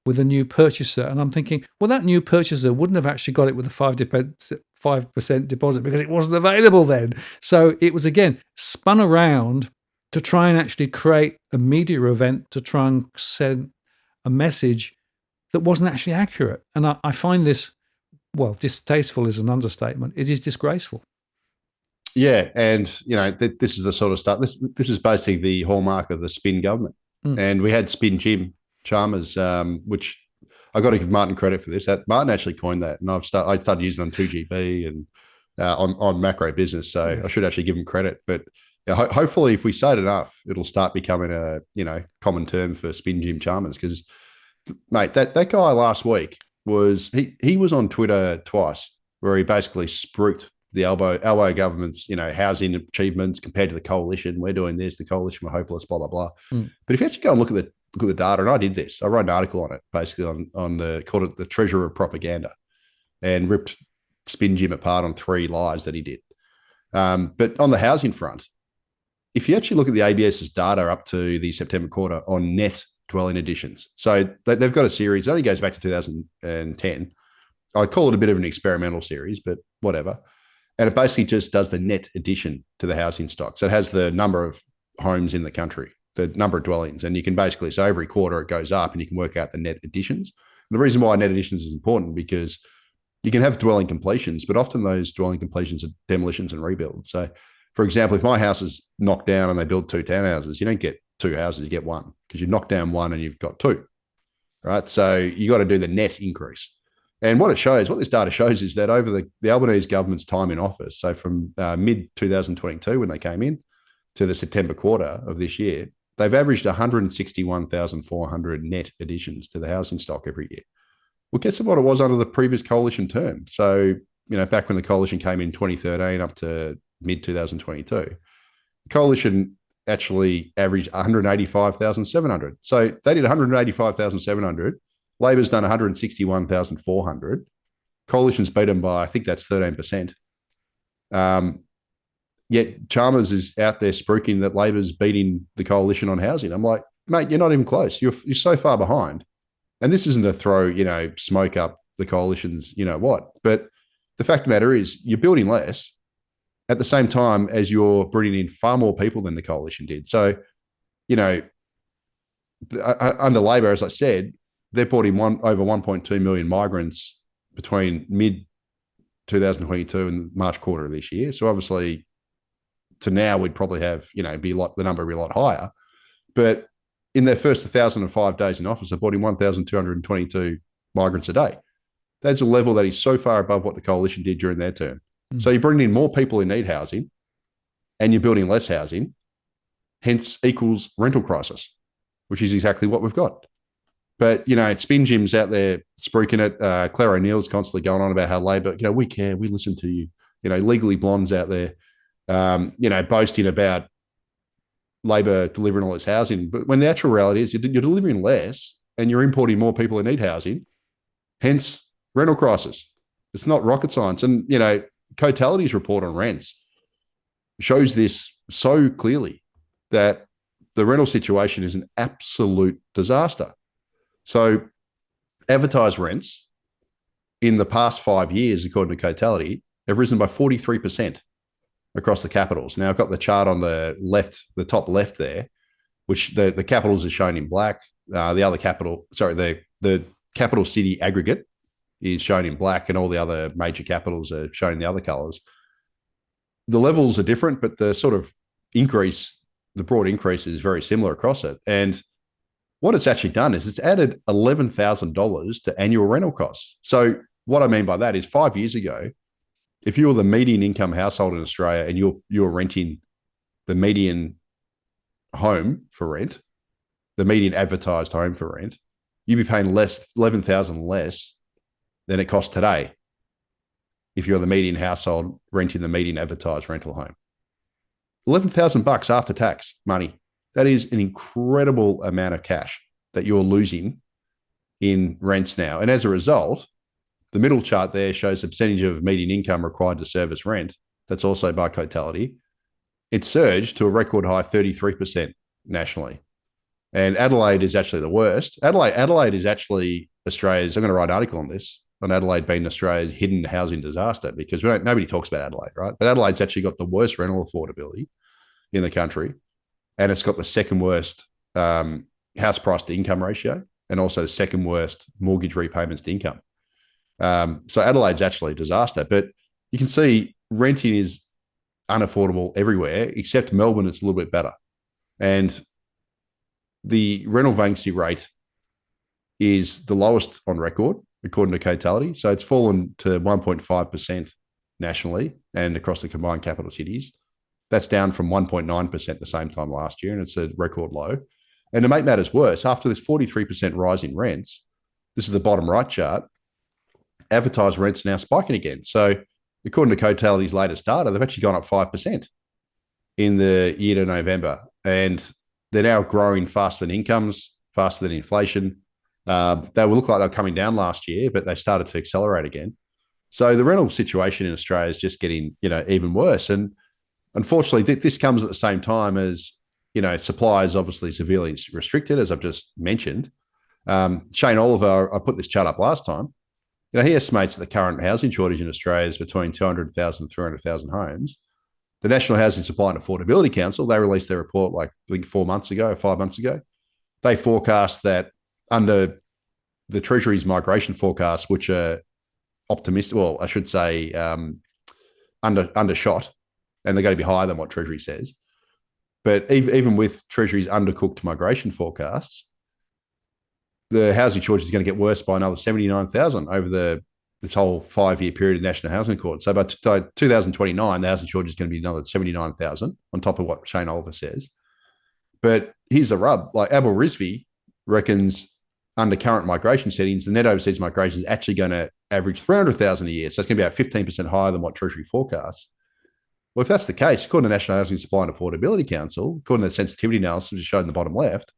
with a new purchaser, and I'm thinking, well, that new purchaser wouldn't have actually got it with a 5% deposit because it wasn't available then. So it was again spun around to try and actually create a media event to try and send a message that wasn't actually accurate. And I find this, well, distasteful is an understatement. It is disgraceful. yeah. And this is the sort of stuff. This is basically the hallmark of the spin government. Mm. And we had Spin Jim Chalmers, which I got to give Martin credit for this. That Martin actually coined that, and I started using it on 2GB and on macro business. So I Yes. should actually give him credit. But hopefully, if we say it enough, it'll start becoming a common term for Spin Jim Chalmers. Because mate, that guy last week he was on Twitter twice where he basically spruiked the elbow government's housing achievements compared to the coalition. We're doing this, the coalition were hopeless, blah blah blah. Mm. But if you actually go and look at the data, and I did this, I wrote an article on it, basically on the called it the treasurer of propaganda, and ripped Spin Jim apart on 3 lies that he did. But on the housing front, if you actually look at the ABS's data up to the September quarter on net dwelling additions, so they've got a series. It only goes back to 2010. I call it a bit of an experimental series, but whatever. And it basically just does the net addition to the housing stock. So it has the number of homes in the country, the number of dwellings. And you can basically, so every quarter it goes up and you can work out the net additions. And the reason why net additions is important because you can have dwelling completions, but often those dwelling completions are demolitions and rebuilds. So, for example, if my house is knocked down and they build 2 townhouses, you don't get 2 houses, you get 1 because you've knocked down 1 and you've got 2, right? So you got to do the net increase. And what this data shows is that over the Albanese government's time in office, so from mid 2022 when they came in to the September quarter of this year, they've averaged 161,400 net additions to the housing stock every year. Well, guess what it was under the previous coalition term. So, back when the coalition came in 2013 up to mid 2022, the coalition actually averaged 185,700. So they did 185,700. Labor's done 161,400. Coalition's beat them by, I think that's 13%. Yet Chalmers is out there spruiking that Labor's beating the coalition on housing. I'm like, mate, you're not even close. You're so far behind. And this isn't to throw, smoke up the coalition's, what. But the fact of the matter is you're building less at the same time as you're bringing in far more people than the coalition did. So, under Labor, as I said, they brought in over 1.2 million migrants between mid 2022 and March quarter of this year. So obviously, to now we'd probably have the number be a lot higher. But in their first 1,005 days in office, they brought in 1,222 migrants a day. That's a level that is so far above what the coalition did during their term. Mm. So you're bringing in more people who need housing, and you're building less housing, hence equals rental crisis, which is exactly what we've got. But, Spin Jim's out there spruiking it. Claire O'Neill's constantly going on about how Labor, we care, we listen to you. Legally Blonde's out there, boasting about Labor delivering all this housing. But when the actual reality is you're delivering less and you're importing more people who need housing, hence rental crisis. It's not rocket science. And, Cotality's report on rents shows this so clearly, that the rental situation is an absolute disaster. So advertised rents in the past 5 years, according to Cotality, have risen by 43% across the capitals. Now, I've got the chart on the left, the top left there, which the capitals are shown in black. The capital city aggregate is shown in black, and all the other major capitals are shown in the other colours. The levels are different, but the sort of increase, the broad increase, is very similar across it. And what it's actually done is it's added $11,000 to annual rental costs. So what I mean by that is 5 years ago, if you were the median income household in Australia and you're renting the median home for rent, the median advertised home for rent, you'd be paying $11,000 less than it costs today if you're the median household renting the median advertised rental home. $11,000 after tax money. That is an incredible amount of cash that you're losing in rents now. And as a result, the middle chart there shows the percentage of median income required to service rent. That's also by Cotality. It surged to a record high 33% nationally. And Adelaide is actually the worst. Adelaide is actually Australia's, I'm going to write an article on this, on Adelaide being Australia's hidden housing disaster, because nobody talks about Adelaide, right? But Adelaide's actually got the worst rental affordability in the country. And it's got the second worst house price to income ratio, and also the second worst mortgage repayments to income. So Adelaide's actually a disaster. But you can see renting is unaffordable everywhere, except Melbourne. It's a little bit better. And the rental vacancy rate is the lowest on record, according to Cotality. So it's fallen to 1.5% nationally and across the combined capital cities. That's down from 1.9% the same time last year, and it's a record low. And to make matters worse, after this 43% rise in rents, this is the bottom right chart, advertised rents are now spiking again. So according to Cotality's latest data, they've actually gone up 5% in the year to November. And they're now growing faster than incomes, faster than inflation. They will look like they were coming down last year, but they started to accelerate again. So the rental situation in Australia is just getting, even worse. And unfortunately, this comes at the same time as, supply is obviously severely restricted, as I've just mentioned. Shane Oliver, I put this chart up last time. He estimates that the current housing shortage in Australia is between 200,000 and 300,000 homes. The National Housing Supply and Affordability Council, they released their report I think 4 months ago, 5 months ago. They forecast that under the Treasury's migration forecasts, which are optimistic, well, I should say undershot, and they're going to be higher than what Treasury says. But even with Treasury's undercooked migration forecasts, the housing shortage is going to get worse by another 79,000 over this whole 5-year period of National Housing Accord. So by 2029, the housing shortage is going to be another 79,000 on top of what Shane Oliver says. But here's the rub. Abel Rizvi reckons under current migration settings, the net overseas migration is actually going to average 300,000 a year. So it's going to be about 15% higher than what Treasury forecasts. Well, if that's the case, according to the National Housing Supply and Affordability Council, according to the sensitivity analysis which is shown in the bottom left,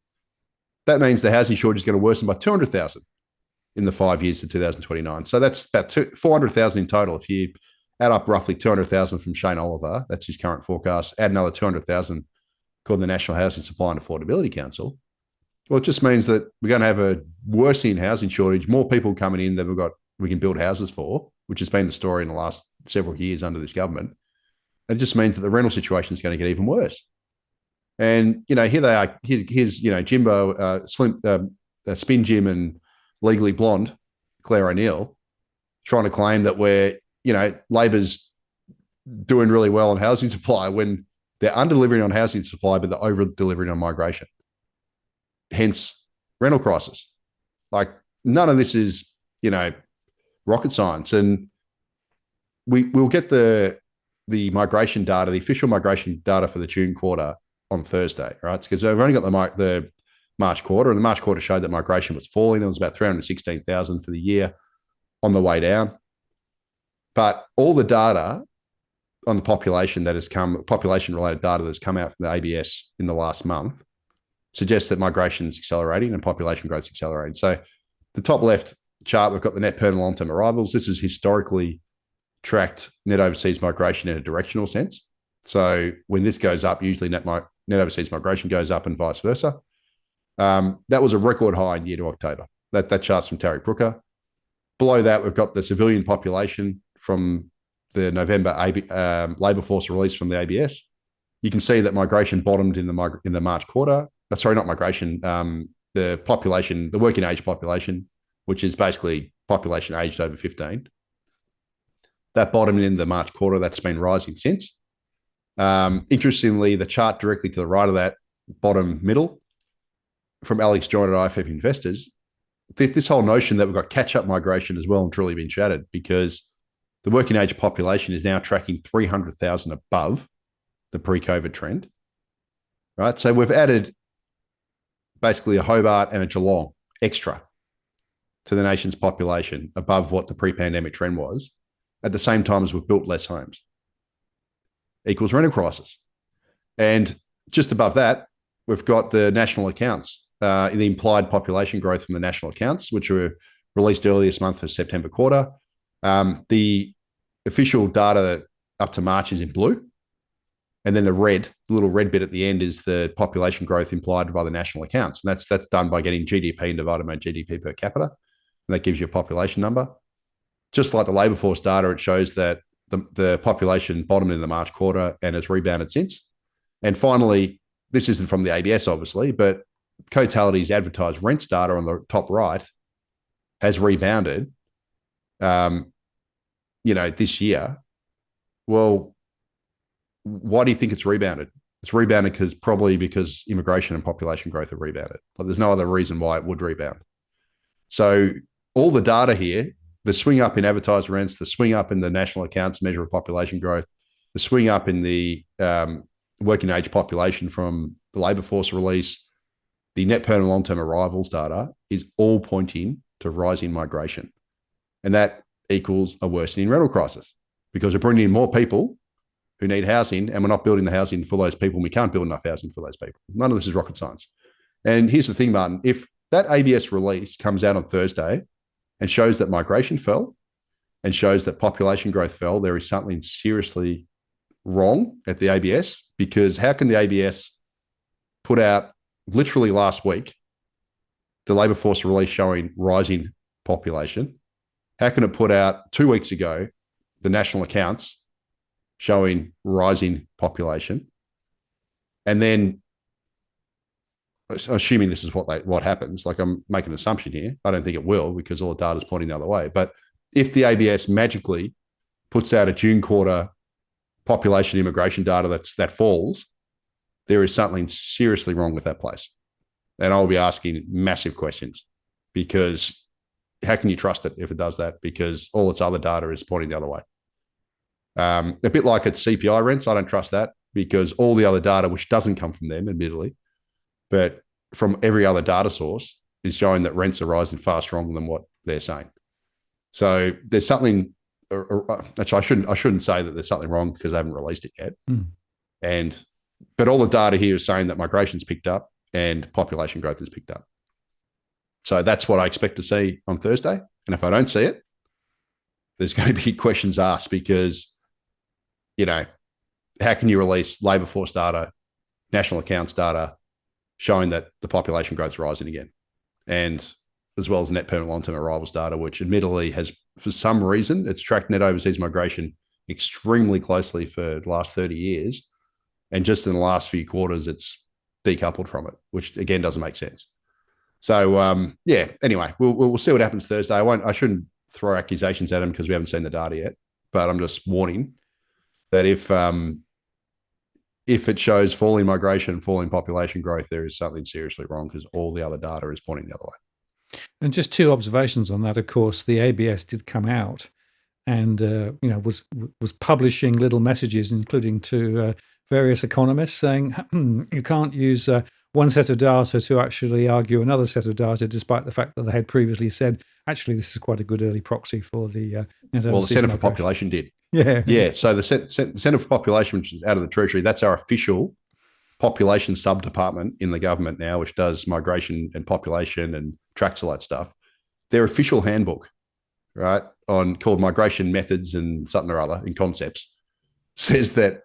that means the housing shortage is going to worsen by 200,000 in the 5 years to 2029. So that's about 400,000 in total. If you add up roughly 200,000 from Shane Oliver, that's his current forecast, add another 200,000 called the National Housing Supply and Affordability Council. Well, it just means that we're going to have a worsening housing shortage, more people coming in than we can build houses for, which has been the story in the last several years under this government. It just means that the rental situation is going to get even worse. And, here they are. Here's, Jimbo, Spin Jim and Legally Blonde, Claire O'Neill, trying to claim that Labor's doing really well on housing supply when they're under-delivering on housing supply, but they're over-delivering on migration. Hence, rental crisis. None of this is, rocket science. And we'll get the migration data, the official migration data for the June quarter on Thursday, right? Because we've only got the March quarter, and the March quarter showed that migration was falling. It was about 316,000 for the year, on the way down. But all the data on the population that has come, population-related data that's come out from the ABS in the last month, suggests that migration is accelerating and population growth is accelerating. So the top left chart, we've got the net permanent long-term arrivals. This is historically tracked net overseas migration in a directional sense. So when this goes up, usually net overseas migration goes up and vice versa. That was a record high in year to October. That chart's from Tarek Brooker. Below that, we've got the civilian population from the November labour force release from the ABS. You can see that migration bottomed in the March quarter. Sorry, not migration. The population, the working age population, which is basically population aged over 15. That bottomed in the March quarter. That's been rising since. Interestingly, the chart directly to the right of that, bottom middle, from Alex Joyner at IFF Investors, this whole notion that we've got catch-up migration as well and truly been shattered, because the working age population is now tracking 300,000 above the pre-COVID trend, right? So we've added basically a Hobart and a Geelong extra to the nation's population above what the pre-pandemic trend was, at the same time as we've built less homes. Equals rental crisis. And just above that, we've got the national accounts, the implied population growth from the national accounts, which were released earlier this month for September quarter. The official data up to March is in blue. And then the little red bit at the end is the population growth implied by the national accounts. And that's done by getting GDP and divided by GDP per capita. And that gives you a population number. Just like the labour force data, it shows that the population bottomed in the March quarter and has rebounded since. And finally, this isn't from the ABS, obviously, but Cotality's advertised rents data on the top right has rebounded, this year. Well, why do you think it's rebounded? It's rebounded because immigration and population growth have rebounded. Like, there's no other reason why it would rebound. So all the data here, the swing up in advertised rents, the swing up in the national accounts measure of population growth, the swing up in the working age population from the labour force release, the net permanent long-term arrivals data is all pointing to rising migration. And that equals a worsening rental crisis, because we're bringing in more people who need housing and we're not building the housing for those people. And we can't build enough housing for those people. None of this is rocket science. And here's the thing, Martin, if that ABS release comes out on Thursday and shows that migration fell and shows that population growth fell, there is something seriously wrong at the ABS, because how can the ABS put out literally last week the labour force release showing rising population? How can it put out 2 weeks ago the national accounts showing rising population? And then, assuming this is what happens, like, I'm making an assumption here, I don't think it will, because all the data is pointing the other way. But if the ABS magically puts out a June quarter population immigration data that falls, there is something seriously wrong with that place. And I'll be asking massive questions, because how can you trust it if it does that? Because all its other data is pointing the other way. A bit like its CPI rents, I don't trust that, because all the other data, which doesn't come from them, admittedly, but from every other data source, is showing that rents are rising far stronger than what they're saying. So there's something. Actually, I shouldn't say that there's something wrong, because they haven't released it yet. But all the data here is saying that migration's picked up and population growth has picked up. So that's what I expect to see on Thursday. And if I don't see it, there's going to be questions asked, because, how can you release labour force data, national accounts data, showing that the population growth is rising again, and as well as net permanent long-term arrivals data, which admittedly has, for some reason, it's tracked net overseas migration extremely closely for the last 30 years. And just in the last few quarters, it's decoupled from it, which again doesn't make sense. So anyway, we'll see what happens Thursday. I shouldn't throw accusations at him, because we haven't seen the data yet, but I'm just warning that if it shows falling migration, falling population growth, there is something seriously wrong, because all the other data is pointing the other way. And just two observations on that. Of course, the ABS did come out and was publishing little messages, including to various economists, saying you can't use one set of data to actually argue another set of data, despite the fact that they had previously said, actually, this is quite a good early proxy for the the Centre for Population did. Yeah. So the Centre for Population, which is out of the Treasury, that's our official population sub department in the government now, which does migration and population and tracks all that stuff. Their official handbook, right, on called migration methods and something or other in concepts, says that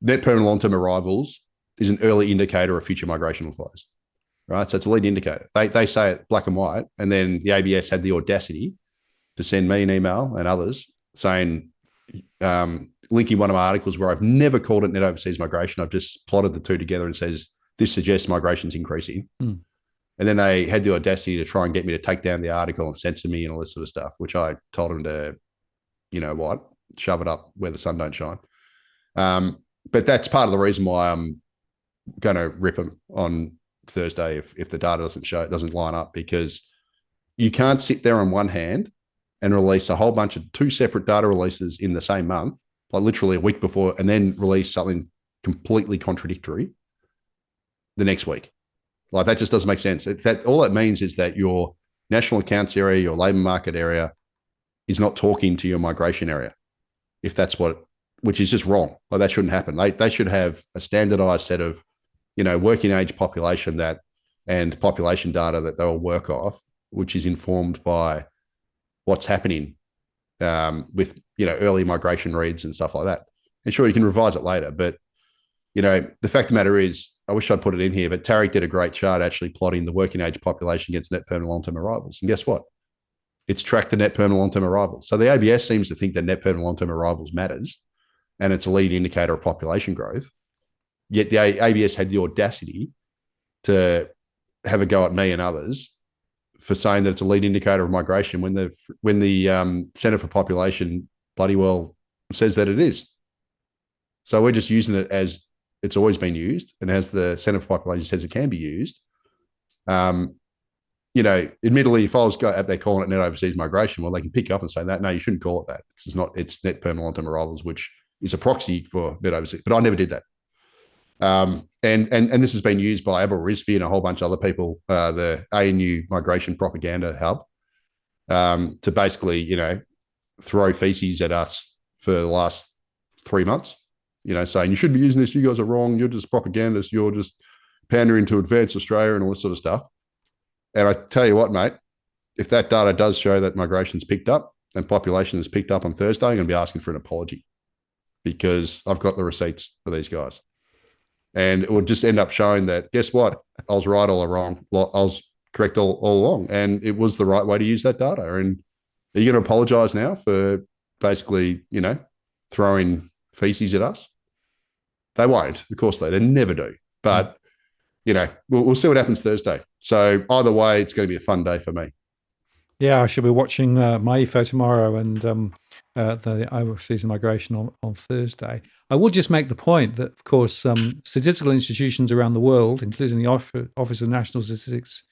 net permanent long-term arrivals is an early indicator of future migration flows, right? So it's a lead indicator. They say it black and white, and then the ABS had the audacity to send me an email and others saying, linking one of my articles where I've never called it net overseas migration. I've just plotted the two together and says, this suggests migration's increasing. Mm. And then they had the audacity to try and get me to take down the article and censor me and all this sort of stuff, which I told them to, you know what, shove it up where the sun don't shine. But that's part of the reason why I'm going to rip them on Thursday if the data doesn't line up, because you can't sit there on one hand and release a whole bunch of two separate data releases in the same month, like literally a week before, and then release something completely contradictory the next week. Like that just doesn't make sense. All that means is that your national accounts area, your labour market area, is not talking to your migration area. If that's which is just wrong. Like that shouldn't happen. They should have a standardised set of, working age population and population data that they'll work off, which is informed by what's happening with early migration reads and stuff like that. And sure, you can revise it later, but the fact of the matter is, I wish I'd put it in here, but Tarek did a great chart actually plotting the working age population against net permanent long-term arrivals. And guess what? It's tracked the net permanent long-term arrivals. So the ABS seems to think that net permanent long-term arrivals matters, and it's a lead indicator of population growth. Yet the ABS had the audacity to have a go at me and others for saying that it's a lead indicator of migration when the Centre for Population bloody well says that it is. So we're just using it as it's always been used, and as the Centre for Population says it can be used. Admittedly, if I was out there calling it net overseas migration, well, they can pick you up and say that. No, you shouldn't call it that, because it's net permanent long-term arrivals, which is a proxy for net overseas. But I never did that. And this has been used by Abel Rizvi and a whole bunch of other people, the ANU Migration Propaganda Hub, to basically, throw feces at us for the last 3 months, saying you shouldn't be using this. You guys are wrong. You're just propagandists. You're just pandering to advance Australia and all this sort of stuff. And I tell you what, mate, if that data does show that migration's picked up and population has picked up on Thursday, I'm going to be asking for an apology, because I've got the receipts for these guys. And it would just end up showing that, guess what? I was right all wrong. I was correct all along. And it was the right way to use that data. And are you going to apologize now for basically, throwing feces at us? They won't. Of course they never do. But, we'll see what happens Thursday. So either way, it's going to be a fun day for me. Yeah, I shall be watching MyEFO tomorrow and the overseas migration on Thursday. I will just make the point that, of course, statistical institutions around the world, including the Office of National Statistics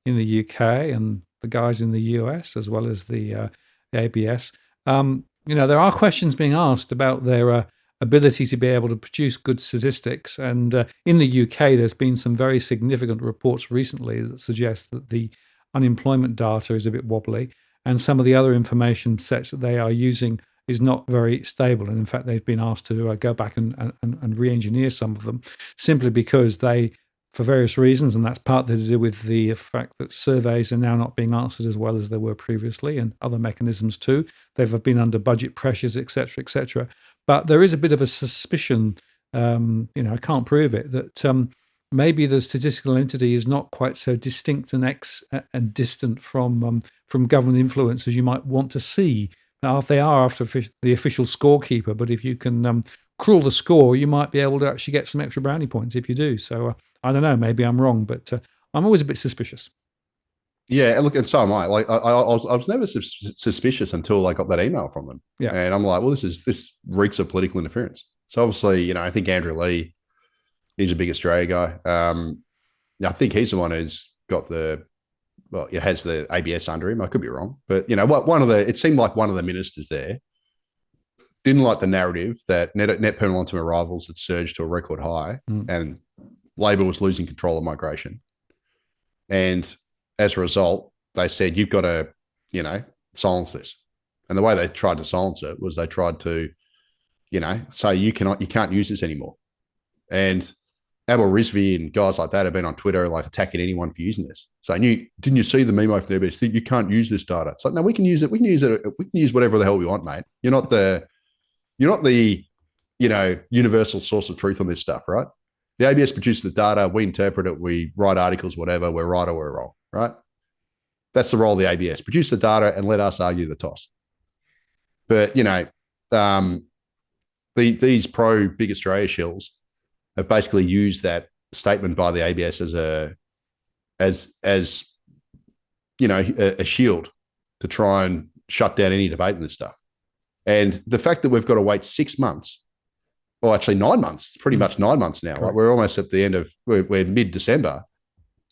in the UK and the guys in the US, as well as the ABS, there are questions being asked about their ability to be able to produce good statistics. And in the UK, there's been some very significant reports recently that suggest that the unemployment data is a bit wobbly, and some of the other information sets that they are using is not very stable. And in fact, they've been asked to go back and re-engineer some of them, simply because they, for various reasons, and that's partly to do with the fact that surveys are now not being answered as well as they were previously, and other mechanisms too. They've been under budget pressures, etc., etc. But there is a bit of a suspicion, I can't prove it, that maybe the statistical entity is not quite so distinct and distant from government influence as you might want to see. Now, they are after the official scorekeeper, but if you can crawl the score, you might be able to actually get some extra brownie points if you do. So I don't know, maybe I'm wrong, but I'm always a bit suspicious. Yeah, look, and so am I. Like, I was never suspicious until I got that email from them. Yeah, and I'm like, well, this reeks of political interference. So obviously, I think Andrew Lee, he's a big Australia guy. I think he's the one who's got it has the ABS under him. I could be wrong, but it seemed like one of the ministers there didn't like the narrative that net permanent long-term arrivals had surged to a record high, and Labor was losing control of migration. And as a result, they said, you've got to, silence this. And the way they tried to silence it was they tried to, say you can't use this anymore. And Abel Rizvi and guys like that have been on Twitter like attacking anyone for using this. Saying, didn't you see the memo from the ABS? You can't use this data. It's like, no, we can use it. We can use it. We can use whatever the hell we want, mate. You're not the universal source of truth on this stuff, right? The ABS produces the data, we interpret it, we write articles, whatever, we're right or we're wrong, right? That's the role of the ABS. Produce the data and let us argue the toss. But, these pro Big Australia shills have basically used that statement by the ABS as a shield to try and shut down any debate in this stuff. And the fact that we've got to wait 6 months, or actually 9 months, it's pretty much 9 months now. Like we're almost at the end of, we're mid-December.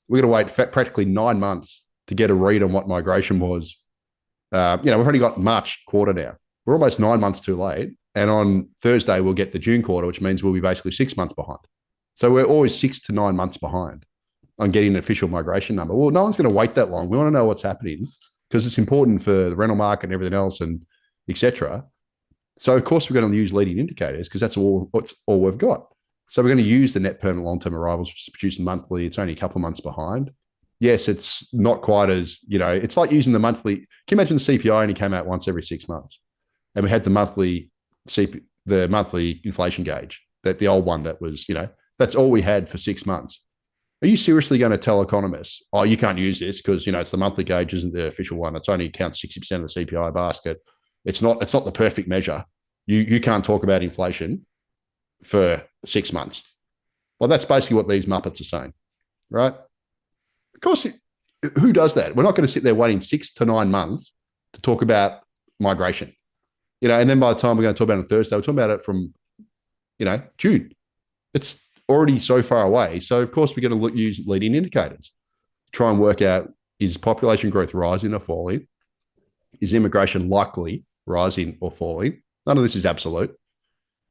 We've got to wait practically 9 months to get a read on what migration was. We've already got March quarter now. We're almost 9 months too late. And on Thursday, we'll get the June quarter, which means we'll be basically 6 months behind. So we're always 6 to 9 months behind on getting an official migration number. Well, no one's going to wait that long. We want to know what's happening because it's important for the rental market and everything else and etc. So, of course, we're going to use leading indicators because that's all we've got. So we're going to use the net permanent long-term arrivals, which is produced monthly. It's only a couple of months behind. Yes, it's not quite as, it's like using the monthly. Can you imagine the CPI only came out once every 6 months? And we had the monthly inflation gauge, that the old one that was, that's all we had for 6 months. Are you seriously going to tell economists, oh, you can't use this because, it's the monthly gauge isn't the official one. It's only counts 60% of the CPI basket. It's not the perfect measure. You can't talk about inflation for 6 months. Well, that's basically what these Muppets are saying, right? Of course, who does that? We're not going to sit there waiting 6 to 9 months to talk about migration. And then by the time we're going to talk about it on Thursday, we're talking about it from, June. It's already so far away. So, of course, we're going to use leading indicators to try and work out, is population growth rising or falling? Is immigration likely rising or falling? None of this is absolute.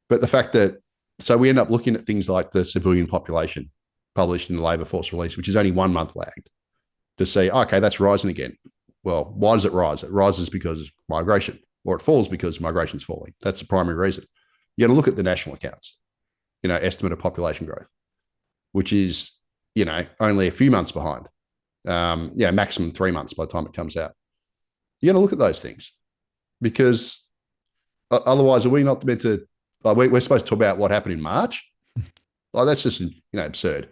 But the fact that, so we end up looking at things like the civilian population published in the labour force release, which is only 1 month lagged, to say, okay, that's rising again. Well, why does it rise? It rises because of migration, or it falls because migration's falling. That's the primary reason. You got to look at the national accounts, estimate of population growth, which is, only a few months behind. Maximum 3 months by the time it comes out. You got to look at those things because otherwise, are we not meant to? Like we're supposed to talk about what happened in March. Like that's just absurd.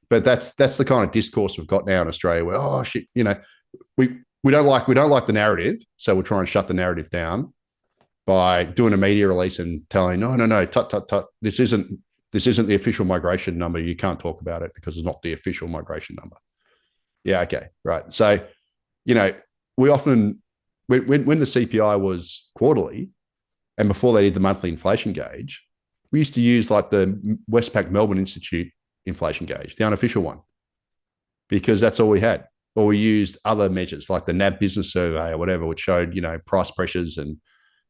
But that's the kind of discourse we've got now in Australia, where we don't like the narrative, so we'll try and shut the narrative down by doing a media release and telling no, tut, this isn't the official migration number. You can't talk about it because it's not the official migration number. Yeah, okay, right. So we often when the CPI was quarterly and before they did the monthly inflation gauge, we used to use like the Westpac Melbourne Institute inflation gauge, the unofficial one, because that's all we had. Or we used other measures like the NAB business survey or whatever, which showed, price pressures and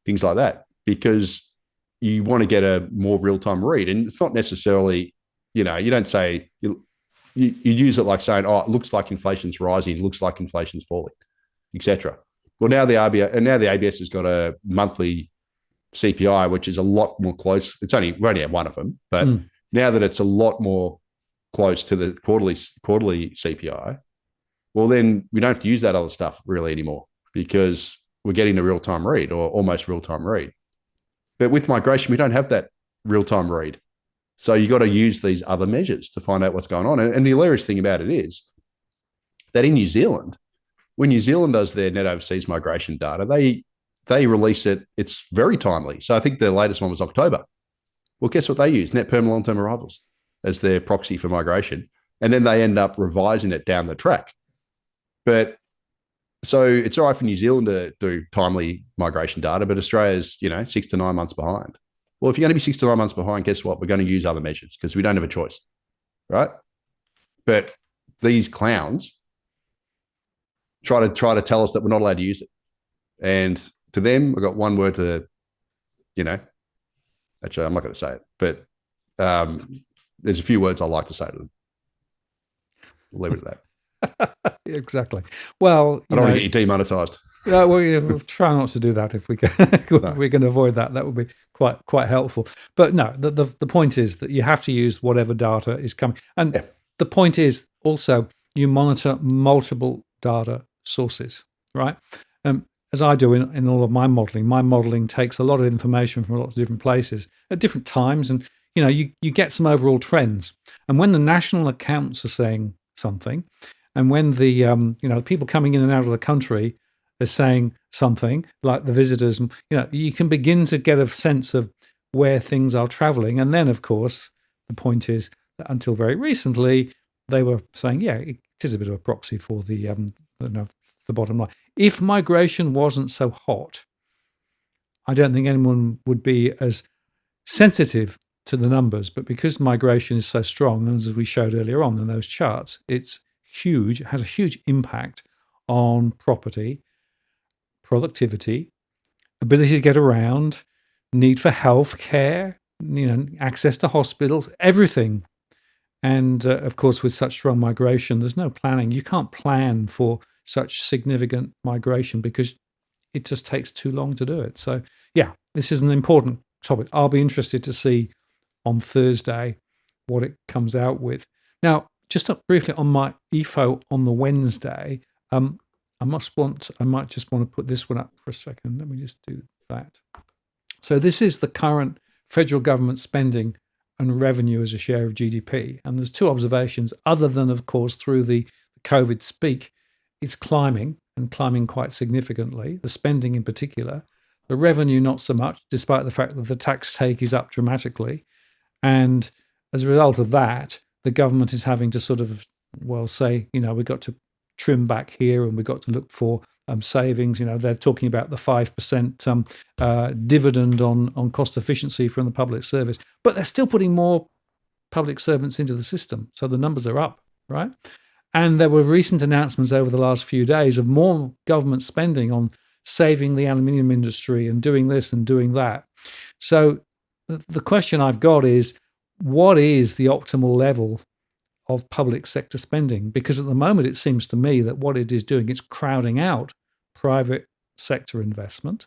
things like that, because you want to get a more real-time read. And it's not necessarily, you don't say, you use it like saying, oh, it looks like inflation's rising, it looks like inflation's falling, etc. Well, now the ABS has got a monthly CPI, which is a lot more close. We only have one of them, but now that it's a lot more close to the quarterly CPI, well, then we don't have to use that other stuff really anymore because we're getting a real-time read or almost real-time read. But with migration, we don't have that real-time read. So you got to use these other measures to find out what's going on. And the hilarious thing about it is that in New Zealand, when New Zealand does their net overseas migration data, they release it. It's very timely. So I think the latest one was October. Well, guess what they use? Net permanent long-term arrivals as their proxy for migration. And then they end up revising it down the track. But so it's all right for New Zealand to do timely migration data, but Australia's, 6 to 9 months behind. Well, if you're going to be 6 to 9 months behind, guess what? We're going to use other measures because we don't have a choice, right? But these clowns try to tell us that we're not allowed to use it. And to them, I've got one word to, actually, I'm not going to say it, but there's a few words I like to say to them. We'll leave it at that. Exactly. Well, I don't want to get you demonetized. We'll try not to do that if we can. We can avoid that. That would be quite helpful. But no, the point is that you have to use whatever data is coming. And Yeah. the point is also you monitor multiple data sources, right? As I do in all of my modeling takes a lot of information from lots of different places at different times. And, you get some overall trends. And when the national accounts are saying something, and when the, people coming in and out of the country are saying something, like the visitors, and, you can begin to get a sense of where things are traveling. And then, of course, the point is that until very recently, they were saying, yeah, it is a bit of a proxy for the bottom line. If migration wasn't so hot, I don't think anyone would be as sensitive to the numbers. But because migration is so strong, and as we showed earlier on in those charts, it's huge, it has a huge impact on property, productivity, ability to get around, need for health care, access to hospitals, everything. And of course, with such strong migration, there's no planning. You can't plan for such significant migration because it just takes too long to do it. So, yeah, this is an important topic. I'll be interested to see on Thursday what it comes out with. Now, just briefly on my EFO on the Wednesday, I might just want to put this one up for a second. Let me just do that. So this is the current federal government spending and revenue as a share of GDP. And there's two observations, other than, of course, through the COVID speak, it's climbing and climbing quite significantly, the spending in particular. The revenue, not so much, despite the fact that the tax take is up dramatically. And as a result of that, the government is having to sort of, say, we've got to trim back here and we've got to look for savings. They're talking about the 5% dividend on cost efficiency from the public service, but they're still putting more public servants into the system. So the numbers are up, right? And there were recent announcements over the last few days of more government spending on saving the aluminium industry and doing this and doing that. So the question I've got is, what is the optimal level of public sector spending? Because at the moment, it seems to me that what it is doing, it's crowding out private sector investment.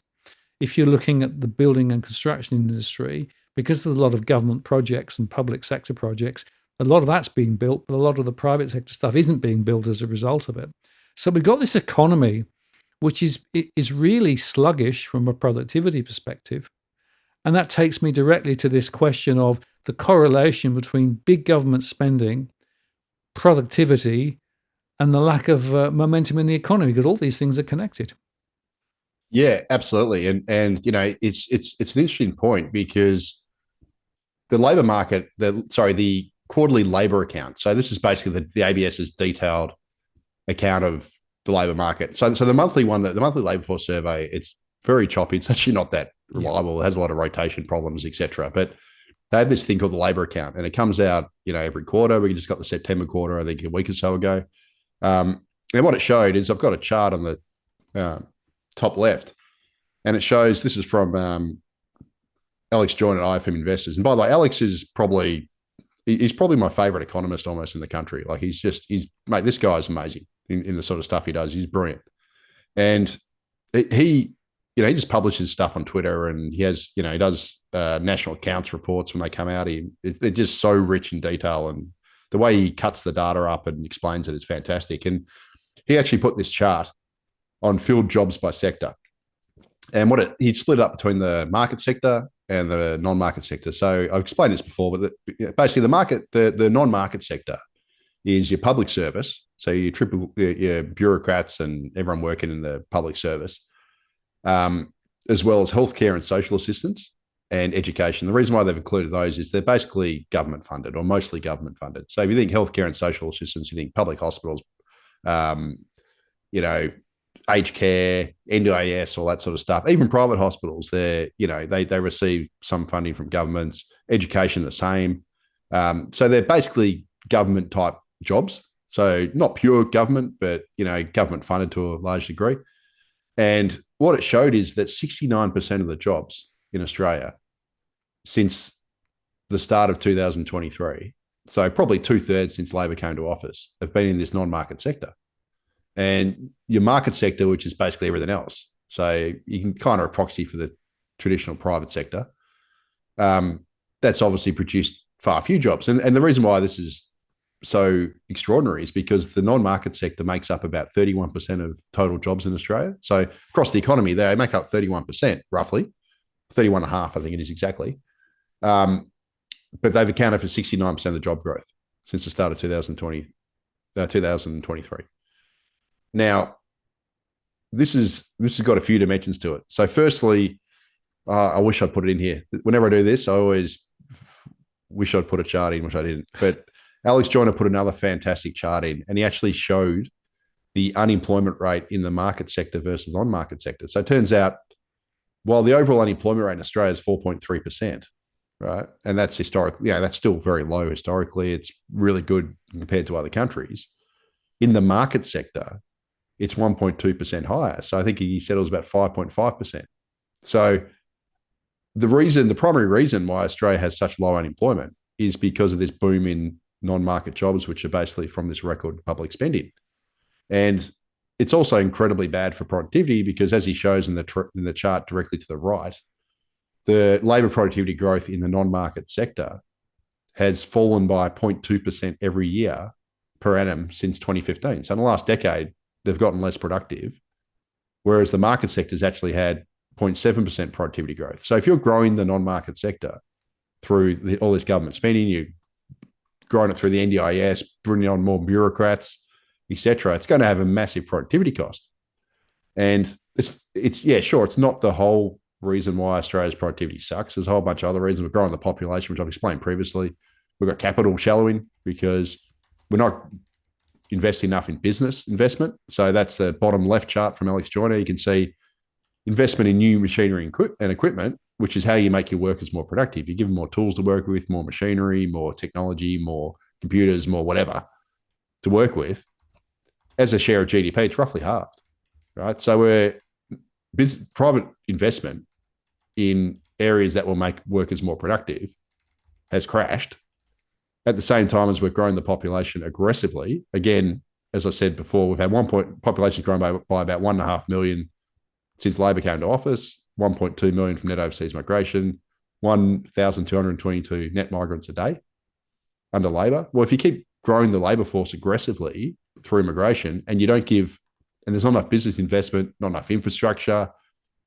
If you're looking at the building and construction industry, because there's a lot of government projects and public sector projects, a lot of that's being built, but a lot of the private sector stuff isn't being built as a result of it. So we've got this economy, which is really sluggish from a productivity perspective. And that takes me directly to this question of the correlation between big government spending, productivity, and the lack of momentum in the economy, because all these things are connected. Yeah, absolutely. And it's an interesting point because the labor market, the quarterly labor account. So this is basically the ABS's detailed account of the labor market. So the monthly one, the monthly labor force survey, it's very choppy. It's actually not that reliable. It has a lot of rotation problems, etc. But they have this thing called the labor account, and it comes out, every quarter. We just got the September quarter, I think, a week or so ago. And what it showed is, I've got a chart on the top left, and it shows, this is from Alex Joyner at IFM Investors. And by the way, Alex is probably my favorite economist almost in the country. Like mate, this guy is amazing in the sort of stuff he does. He's brilliant. And he just publishes stuff on Twitter, and he has, he does national accounts reports when they come out. They're just so rich in detail, and the way he cuts the data up and explains it is fantastic. And he actually put this chart on filled jobs by sector, and he'd split up between the market sector and the non-market sector. So I've explained this before, but basically the non-market sector is your public service. So your bureaucrats and everyone working in the public service, as well as healthcare and social assistance and education. The reason why they've included those is they're basically government funded, or mostly government funded. So if you think healthcare and social assistance, you think public hospitals, aged care, NDIS, all that sort of stuff. Even private hospitals, they receive some funding from governments. Education, the same. So they're basically government type jobs. So not pure government, but government funded to a large degree. And what it showed is that 69% of the jobs in Australia since the start of 2023, so probably 2/3 since Labor came to office, have been in this non-market sector. And your market sector, which is basically everything else. So you can kind of a proxy for the traditional private sector. That's obviously produced far fewer jobs. And the reason why this is so extraordinary is because the non-market sector makes up about 31% of total jobs in Australia. So across the economy, they make up 31%, roughly, 31.5, I think it is exactly. But they've accounted for 69% of the job growth since the start of 2023. Now, this has got a few dimensions to it. So firstly, I wish I'd put it in here. Whenever I do this, I always wish I'd put a chart in, which I didn't. But Alex Joyner put another fantastic chart in, and he actually showed the unemployment rate in the market sector versus non-market sector. So it turns out, while the overall unemployment rate in Australia is 4.3%, right, and that's historically, that's still very low historically. It's really good compared to other countries. In the market sector, it's 1.2% higher. So I think he said it was about 5.5%. So the primary reason why Australia has such low unemployment is because of this boom in non-market jobs, which are basically from this record public spending. And it's also incredibly bad for productivity because, as he shows in the chart directly to the right, the labour productivity growth in the non-market sector has fallen by 0.2% every year per annum since 2015. So in the last decade, they've gotten less productive, whereas the market sector's actually had 0.7% productivity growth. So if you're growing the non-market sector through all this government spending, you're growing it through the NDIS, bringing on more bureaucrats, etc., it's going to have a massive productivity cost. And it's not the whole reason why Australia's productivity sucks. There's a whole bunch of other reasons. We're growing the population, which I've explained previously. We've got capital shallowing because we're not investing enough in business investment. So that's the bottom left chart from Alex Joyner. You can see investment in new machinery and equipment, which is how you make your workers more productive. You give them more tools to work with, more machinery, more technology, more computers, more whatever to work with. As a share of GDP, it's roughly halved, right? So private investment in areas that will make workers more productive has crashed at the same time as we're growing the population aggressively. Again, as I said before, we've had population grown by about 1.5 million since Labor came to office, 1.2 million from net overseas migration, 1,222 net migrants a day under Labor. Well, if you keep growing the labour force aggressively through immigration and you don't give, and there's not enough business investment, not enough infrastructure,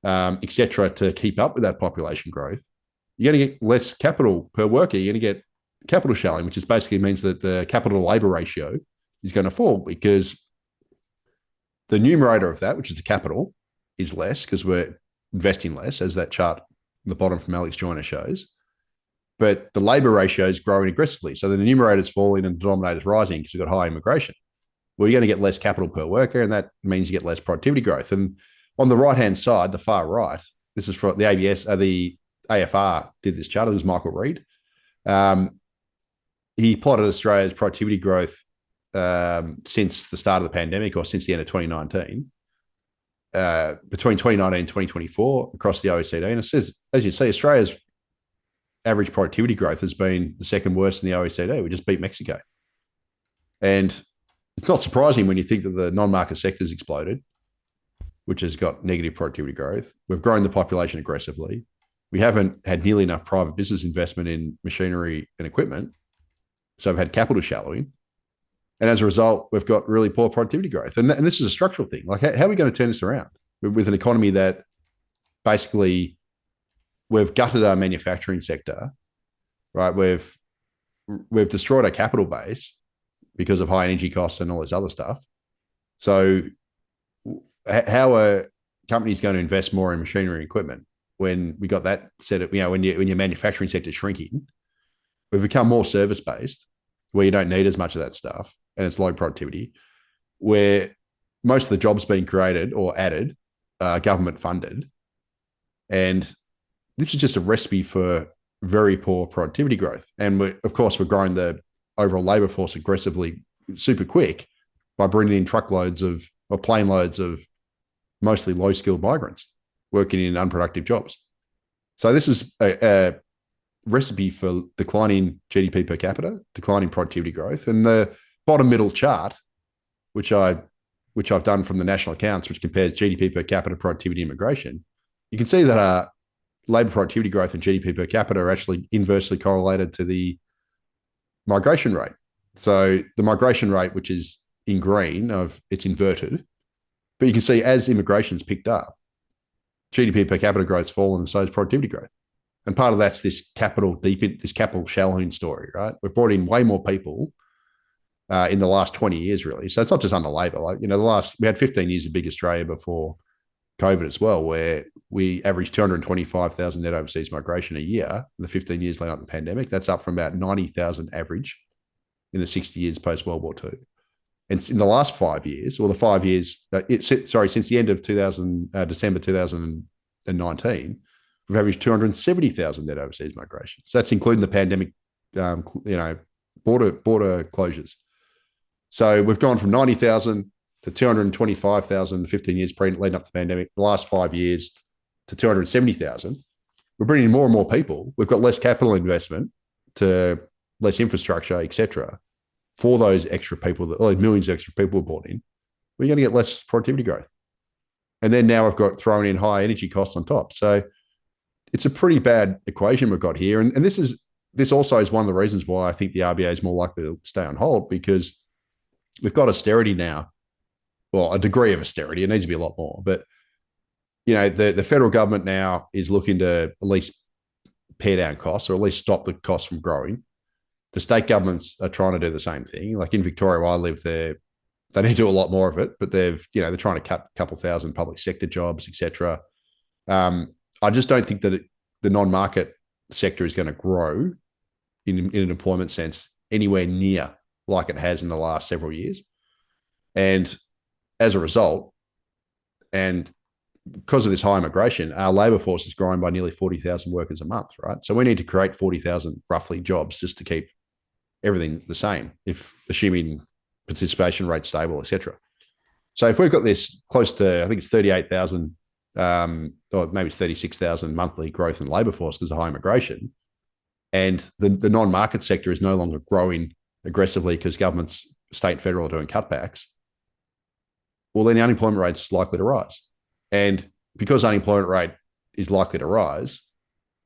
et cetera, to keep up with that population growth, you're going to get less capital per worker. You're going to get capital shallowing, which is basically means that the capital to labour ratio is going to fall because the numerator of that, which is the capital, is less because we're investing less, as that chart at the bottom from Alex Joyner shows. But the labour ratio is growing aggressively. So the numerator is falling and the denominator is rising because we've got high immigration. Well, you're going to get less capital per worker, and that means you get less productivity growth. And on the right-hand side, the far right, this is for the the AFR did this chart. It was Michael Reid. He plotted Australia's productivity growth since the start of the pandemic, or since the end of 2019, between 2019 and 2024 across the OECD. And it says, as you see, Australia's average productivity growth has been the second worst in the OECD. We just beat Mexico. And it's not surprising when you think that the non-market sector has exploded, which has got negative productivity growth. We've grown the population aggressively. We haven't had nearly enough private business investment in machinery and equipment. So we've had capital shallowing. And as a result, we've got really poor productivity growth. And this is a structural thing. Like, how are we going to turn this around with an economy that basically we've gutted our manufacturing sector, right? We've destroyed our capital base because of high energy costs and all this other stuff. So how are companies going to invest more in machinery and equipment when we got that set up? When your manufacturing sector is shrinking, we've become more service-based, where you don't need as much of that stuff, and it's low productivity, where most of the jobs being created or added are government funded. And this is just a recipe for very poor productivity growth. And we're growing the overall labour force aggressively, super quick, by bringing in truckloads or plane loads of mostly low-skilled migrants working in unproductive jobs. So this is a recipe for declining GDP per capita, declining productivity growth. And the bottom middle chart, which I've done from the national accounts, which compares GDP per capita, productivity, immigration, you can see that labour productivity growth and GDP per capita are actually inversely correlated to the migration rate. So the migration rate, which is in green, it's inverted. But you can see as immigration's picked up, GDP per capita growth's fallen, and so has productivity growth. And part of that's this capital Calhoun story, right? We've brought in way more people in the last 20 years, really. So it's not just under Labor. Like, we had 15 years of big Australia before COVID as well, where we averaged 225,000 net overseas migration a year in the 15 years leading up to the pandemic. That's up from about 90,000 average in the 60 years post World War II. And in the last 5 years, or the 5 years, since the end of December 2019, we've averaged 270,000 net overseas migration. So that's including the pandemic, border closures. So we've gone from 90,000 to 225,000 15 years leading up to the pandemic. The last 5 years to 270,000. We're bringing in more and more people. We've got less capital investment to less infrastructure, etc. For those extra people, millions of extra people were brought in, we're going to get less productivity growth. And then now we've got thrown in high energy costs on top. So it's a pretty bad equation we've got here. And this also is one of the reasons why I think the RBA is more likely to stay on hold, because we've got austerity now. Well, a degree of austerity. It needs to be a lot more. But, the federal government now is looking to at least pare down costs, or at least stop the costs from growing. The state governments are trying to do the same thing. Like in Victoria, where I live, they need to do a lot more of it, but they're trying to cut a couple thousand public sector jobs, etc. I just don't think that the non-market sector is going to grow in an employment sense anywhere near like it has in the last several years. And as a result, and because of this high immigration, our labour force is growing by nearly 40,000 workers a month, right? So we need to create 40,000 roughly jobs just to keep everything the same, if assuming participation rates stable, etc. So if we've got this close to, I think it's 38,000, or maybe it's 36,000 monthly growth in the labour force because of high immigration, and the non-market sector is no longer growing aggressively because governments, state and federal, are doing cutbacks, well, then the unemployment rate is likely to rise. And because unemployment rate is likely to rise,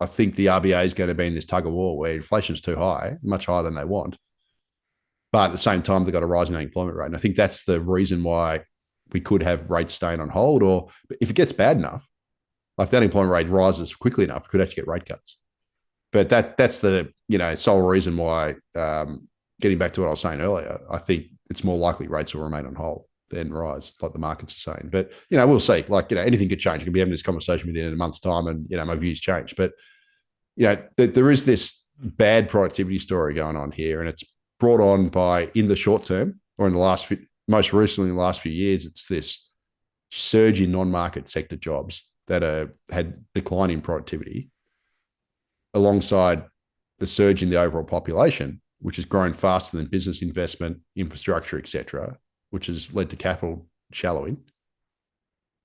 I think the RBA is going to be in this tug of war where inflation is too high, much higher than they want. But at the same time, they've got a rising unemployment rate. And I think that's the reason why we could have rates staying on hold. Or if it gets bad enough, like if the unemployment rate rises quickly enough, we could actually get rate cuts. But that's the sole reason why, getting back to what I was saying earlier, I think it's more likely rates will remain on hold than rise, like the markets are saying. But, we'll see. Like, anything could change. I could be having this conversation with you in a month's time and, my views change. But, there is this bad productivity story going on here, and it's brought on by, in the short term, or in the most recently in the last few years, it's this surge in non-market sector jobs that had declining productivity alongside the surge in the overall population, which has grown faster than business investment, infrastructure, etc., which has led to capital shallowing.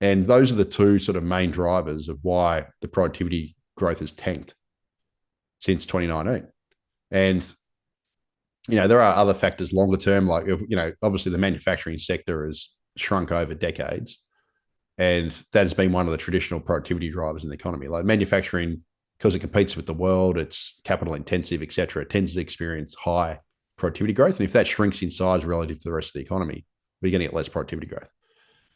And those are the two sort of main drivers of why the productivity growth has tanked since 2019. And, there are other factors longer term, like, obviously the manufacturing sector has shrunk over decades. And that has been one of the traditional productivity drivers in the economy. Like manufacturing, because it competes with the world, it's capital intensive, et cetera, it tends to experience high productivity growth. And if that shrinks in size relative to the rest of the economy, we're going to get less productivity growth.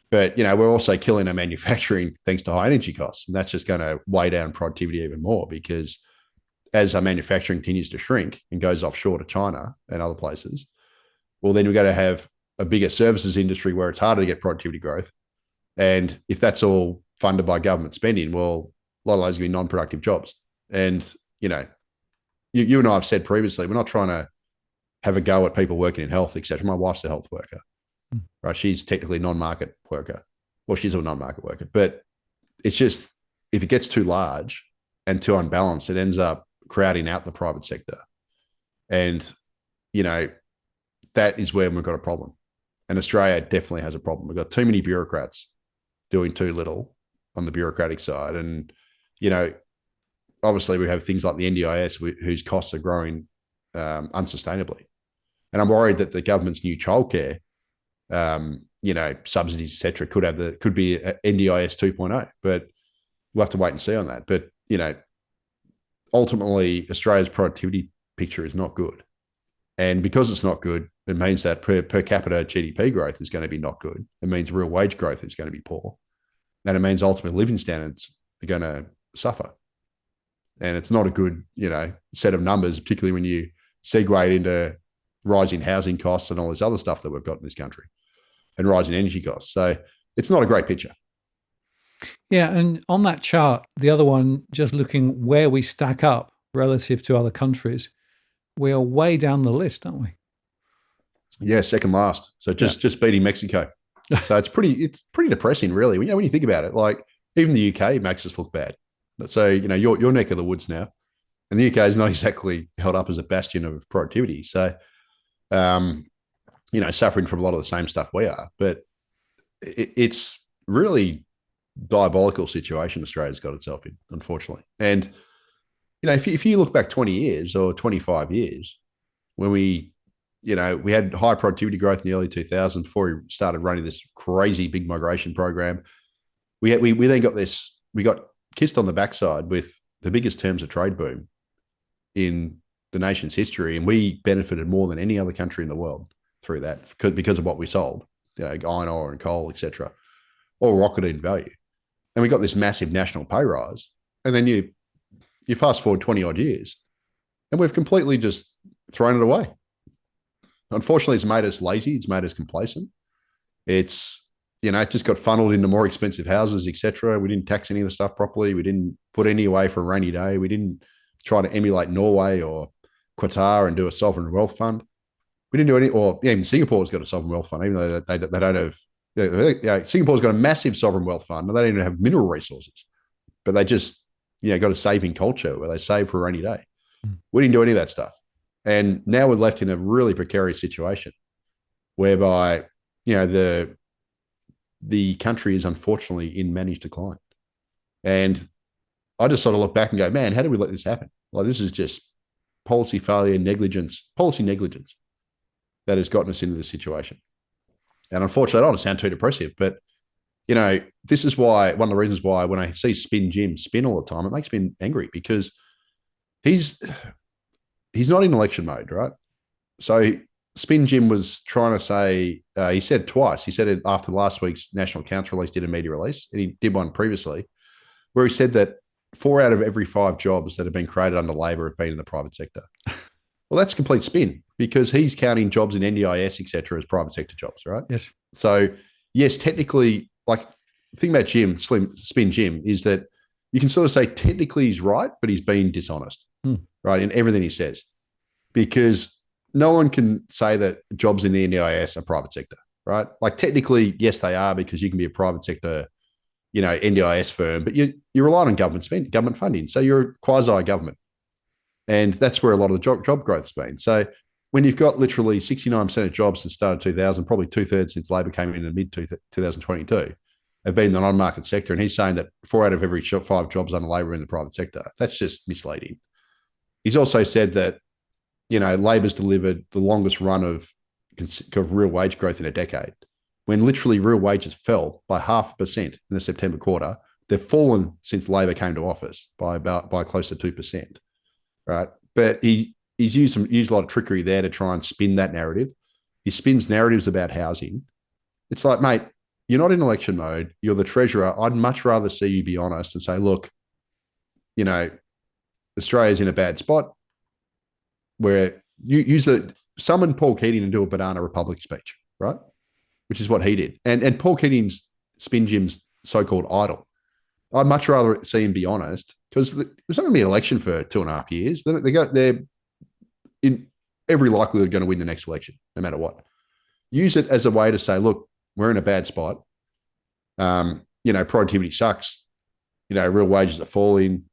But, we're also killing our manufacturing thanks to high energy costs. And that's just going to weigh down productivity even more, because as our manufacturing continues to shrink and goes offshore to China and other places, well, then we're going to have a bigger services industry where it's harder to get productivity growth. And if that's all funded by government spending, well, a lot of those are going to be non-productive jobs. And, you and I have said previously, we're not trying to have a go at people working in health, et cetera. My wife's a health worker, right? She's technically a non-market worker. Well, she's a non-market worker, but it's just, if it gets too large and too unbalanced, it ends up crowding out the private sector. And, that is where we've got a problem. And Australia definitely has a problem. We've got too many bureaucrats doing too little on the bureaucratic side. And, obviously we have things like the NDIS whose costs are growing unsustainably. And I'm worried that the government's new childcare, subsidies, et cetera, could be NDIS 2.0, but we'll have to wait and see on that. But, you know, ultimately Australia's productivity picture is not good. And because it's not good, it means that per capita GDP growth is going to be not good. It means real wage growth is going to be poor. And it means ultimately living standards are going to suffer. And it's not a good, set of numbers, particularly when you segue into rising housing costs and all this other stuff that we've got in this country and rising energy costs. So it's not a great picture. Yeah, and on that chart, the other one, just looking where we stack up relative to other countries, we are way down the list, aren't we? Yeah, second last. So just beating Mexico. So it's pretty depressing, really. When you think about it, like even the UK makes us look bad. So your neck of the woods now, and the UK is not exactly held up as a bastion of productivity. So, suffering from a lot of the same stuff we are. But it's really diabolical situation Australia's got itself in, unfortunately. And if you look back 20 years or 25 years, when we had high productivity growth in the early 2000s before we started running this crazy big migration program. We then got kissed on the backside with the biggest terms of trade boom in the nation's history, and we benefited more than any other country in the world through that because of what we sold, iron ore and coal, etc. All rocketed in value, and we got this massive national pay rise. And then you fast forward 20 odd years, and we've completely just thrown it away. Unfortunately, it's made us lazy. It's made us complacent. It's, it just got funneled into more expensive houses, etc. We didn't tax any of the stuff properly. We didn't put any away for a rainy day. We didn't try to emulate Norway or Qatar and do a sovereign wealth fund. We didn't do any, or even Singapore's got a sovereign wealth fund, even though they don't have, Singapore's got a massive sovereign wealth fund, and they don't even have mineral resources. But they just, got a saving culture where they save for a rainy day. We didn't do any of that stuff. And now we're left in a really precarious situation whereby, the country is unfortunately in managed decline. And I just sort of look back and go, man, how did we let this happen? Like, this is just policy failure, policy negligence that has gotten us into this situation. And unfortunately, I don't want to sound too depressive, but, this is why, one of the reasons why when I see Jim spin all the time, it makes me angry, because he's not in election mode, right? So Spin Jim was trying to say, he said twice. He said it after last week's National Accounts release, did a media release, and he did one previously, where he said that 4 out of every 5 jobs that have been created under Labor have been in the private sector. Well, that's complete spin, because he's counting jobs in NDIS, et cetera, as private sector jobs, right? Yes. So, yes, technically, like, the thing about Spin Jim is that you can sort of say technically he's right, but he's being dishonest, right, in everything he says. Because no one can say that jobs in the NDIS are private sector, right? Like, technically, yes, they are, because you can be a private sector, NDIS firm, but you rely on government funding. So you're a quasi-government. And that's where a lot of the job growth has been. So when you've got literally 69% of jobs since the start of 2000, probably 2/3 since Labor came in the mid-2022, have been in the non-market sector. And he's saying that 4 out of every 5 jobs under Labor are in the private sector. That's just misleading. He's also said that, Labor's delivered the longest run of real wage growth in a decade, when literally real wages fell by 0.5% in the September quarter. They've fallen since Labor came to office by close to 2%, right? But he's used a lot of trickery there to try and spin that narrative. He spins narratives about housing. It's like, mate, you're not in election mode. You're the treasurer. I'd much rather see you be honest and say, look, Australia's in a bad spot, where you summon Paul Keating and do a Banana Republic speech, right? Which is what he did. And Paul Keating's Spin Jim's so-called idol. I'd much rather see him be honest, because there's not going to be an election for 2.5 years. They're in every likelihood going to win the next election, no matter what. Use it as a way to say, look, we're in a bad spot. Productivity sucks. Real wages are falling.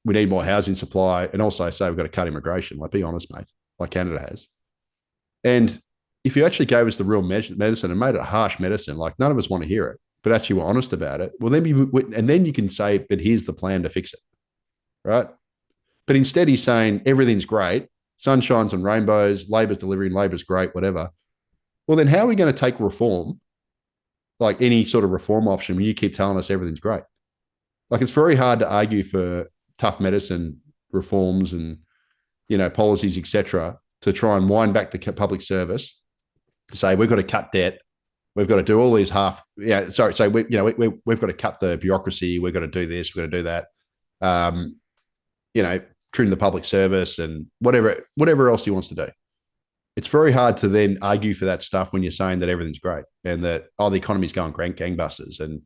We need more housing supply, and also say we've got to cut immigration. Like, be honest, mate, like Canada has. And if you actually gave us the real medicine and made it harsh medicine, like, none of us want to hear it, but actually were honest about it, well, then you can say, but here's the plan to fix it, right? But instead he's saying everything's great, sunshines and rainbows, Labor's delivering, Labor's great, whatever. Well, then how are we going to take reform, like any sort of reform option, when you keep telling us everything's great? Like it's very hard to argue for tough medicine reforms and policies, etc., to try and wind back the public service. Say we've got to cut debt, we've got to do all these so we've got to cut the bureaucracy, we've got to do this, we've got to do that. Um, trim the public service and whatever else he wants to do. It's very hard to then argue for that stuff when you're saying that everything's great and that the economy's going gangbusters and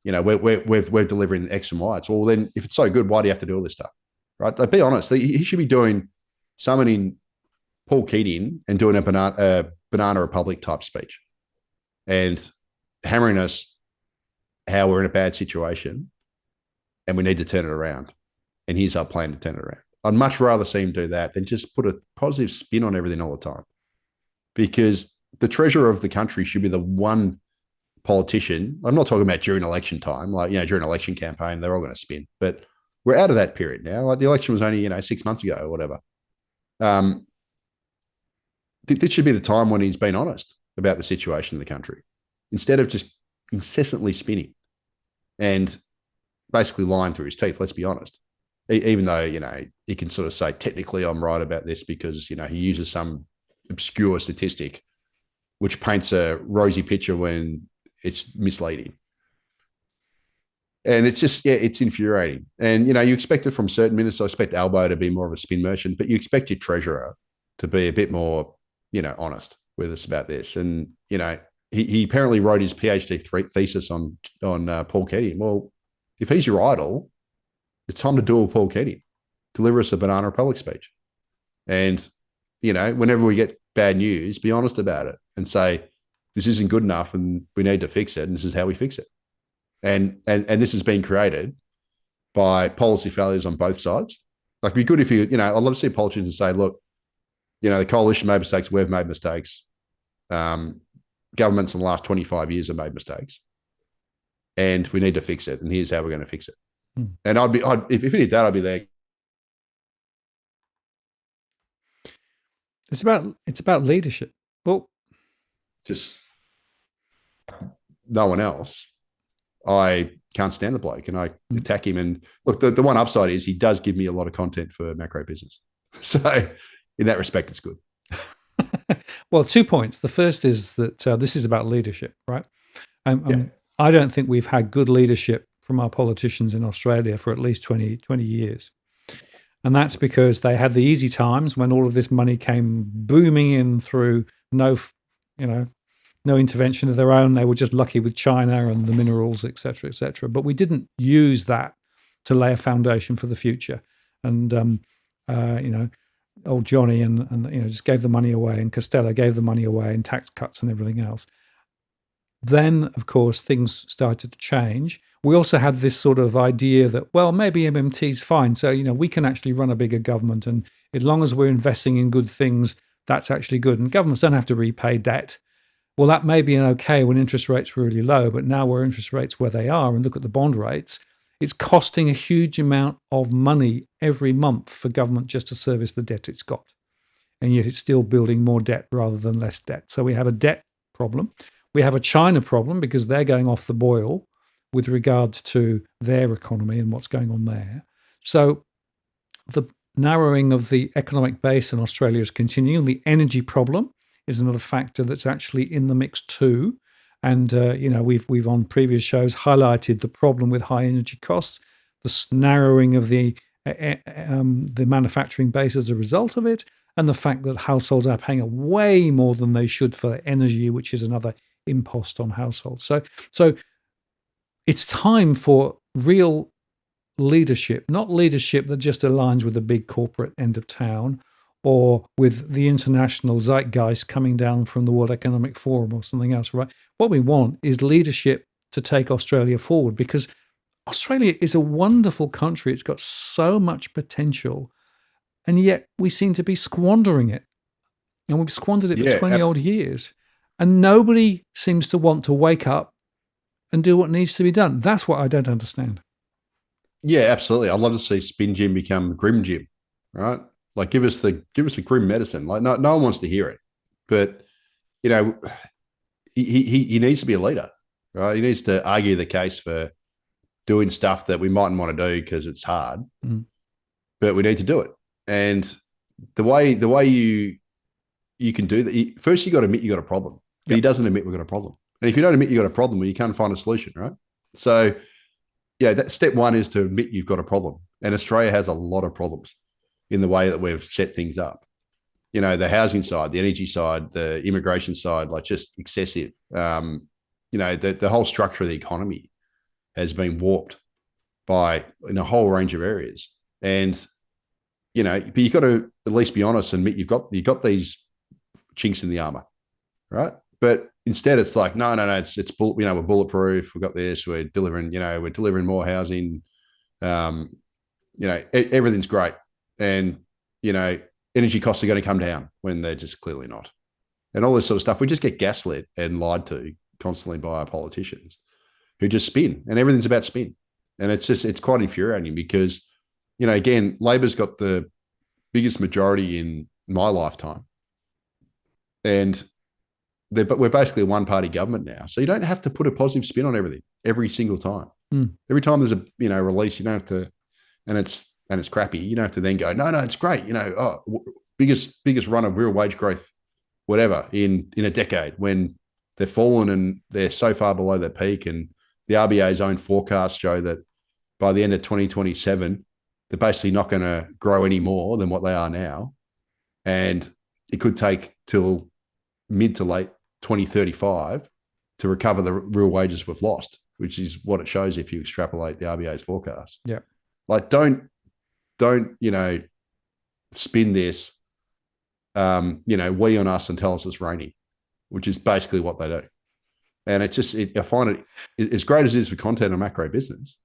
we're delivering X and Y. It's well then if it's so good, why do you have to do all this stuff, right? Like, be honest, he should be summoning Paul Keating and doing a banana republic type speech and hammering us how we're in a bad situation and we need to turn it around. And here's our plan to turn it around. I'd much rather see him do that than just put a positive spin on everything all the time. Because the treasurer of the country should be the one politician. I'm not talking about during election time, like, during election campaign, they're all going to spin. But we're out of that period now. Like the election was only, 6 months ago or whatever. This should be the time when he's been honest about the situation in the country instead of just incessantly spinning and basically lying through his teeth, let's be honest. Even though, he can sort of say, technically I'm right about this because, he uses some obscure statistic which paints a rosy picture when it's misleading. And it's just, it's infuriating. And, you expect it from certain ministers. I expect Albo to be more of a spin merchant, but you expect your treasurer to be a bit more, honest with us about this. And, he apparently wrote his PhD thesis on Paul Keating. Well, if he's your idol, it's time to duel Paul Keating. Deliver us a Banana Republic speech. And, whenever we get bad news, be honest about it and say, this isn't good enough and we need to fix it. And this is how we fix it. And this has been created by policy failures on both sides. Like, it'd be good if I'd love to see politicians say, look, the coalition made mistakes, we've made mistakes. Governments in the last 25 years have made mistakes. And we need to fix it. And here's how we're going to fix it. And if he did that, I'd be there. It's about leadership. Well, just no one else. I can't stand the bloke and I attack him. And look, the one upside is he does give me a lot of content for macro business. So in that respect, it's good. Well, 2 points. The first is that this is about leadership, right? I don't think we've had good leadership from our politicians in Australia for at least 20 years. And that's because they had the easy times when all of this money came booming in through no intervention of their own. They were just lucky with China and the minerals, et cetera, et cetera. But we didn't use that to lay a foundation for the future. And, old Johnny and just gave the money away, and Costello gave the money away, and tax cuts and everything else. Then, of course, things started to change. We also had this sort of idea that, well, maybe MMT's fine. So, we can actually run a bigger government. And as long as we're investing in good things, that's actually good. And governments don't have to repay debt. Well, that may be okay when interest rates were really low. But now where interest rates where they are, and look at the bond rates, it's costing a huge amount of money every month for government just to service the debt it's got. And yet it's still building more debt rather than less debt. So we have a debt problem. We have a China problem because they're going off the boil with regards to their economy and what's going on there. So the narrowing of the economic base in Australia is continuing. The energy problem is another factor that's actually in the mix too. And we've on previous shows highlighted the problem with high energy costs, the narrowing of the manufacturing base as a result of it, and the fact that households are paying way more than they should for energy, which is another impost on households. So it's time for real leadership, not leadership that just aligns with the big corporate end of town or with the international zeitgeist coming down from the World Economic Forum or something else, right? What we want is leadership to take Australia forward, because Australia is a wonderful country. It's got so much potential, and yet we seem to be squandering it. And we've squandered it for 20 odd years. And nobody seems to want to wake up and do what needs to be done. That's what I don't understand. Yeah, absolutely. I'd love to see Spin Gym become Grim Gym, right? Like give us the grim medicine. Like no one wants to hear it, but he needs to be a leader, right? He needs to argue the case for doing stuff that we mightn't want to do because it's hard, Mm. but we need to do it. And the way you can do that, first you got to admit you got a problem. But he Yep. doesn't admit we've got a problem. And if you don't admit you got a problem, well, you can't find a solution, right? So yeah, that step one is to admit you've got a problem. And Australia has a lot of problems in the way that we've set things up. The housing side, the energy side, the immigration side, like just excessive. The whole structure of the economy has been warped by in a whole range of areas. And but you've got to at least be honest and admit you've got these chinks in the armor, right? But instead, it's like no, we're bulletproof. We've got this. We're delivering more housing. Um, everything's great, and energy costs are going to come down when they're just clearly not, and all this sort of stuff. We just get gaslit and lied to constantly by our politicians who just spin, and everything's about spin, and it's quite infuriating because again, Labor's got the biggest majority in my lifetime, and but we're basically a one-party government now, so you don't have to put a positive spin on everything every single time. Mm. Every time there's a release, you don't have to, and it's crappy. You don't have to then go, no, it's great. Biggest run of real wage growth, whatever, in a decade when they've fallen and they're so far below their peak, and the RBA's own forecasts show that by the end of 2027, they're basically not going to grow any more than what they are now, and it could take till mid to late 2035 to recover the real wages we've lost, which is what it shows if you extrapolate the RBA's forecast. Yeah. Like, don't spin this, we on us and tell us it's raining, which is basically what they do. And I find it, as great as it is for content and macro business,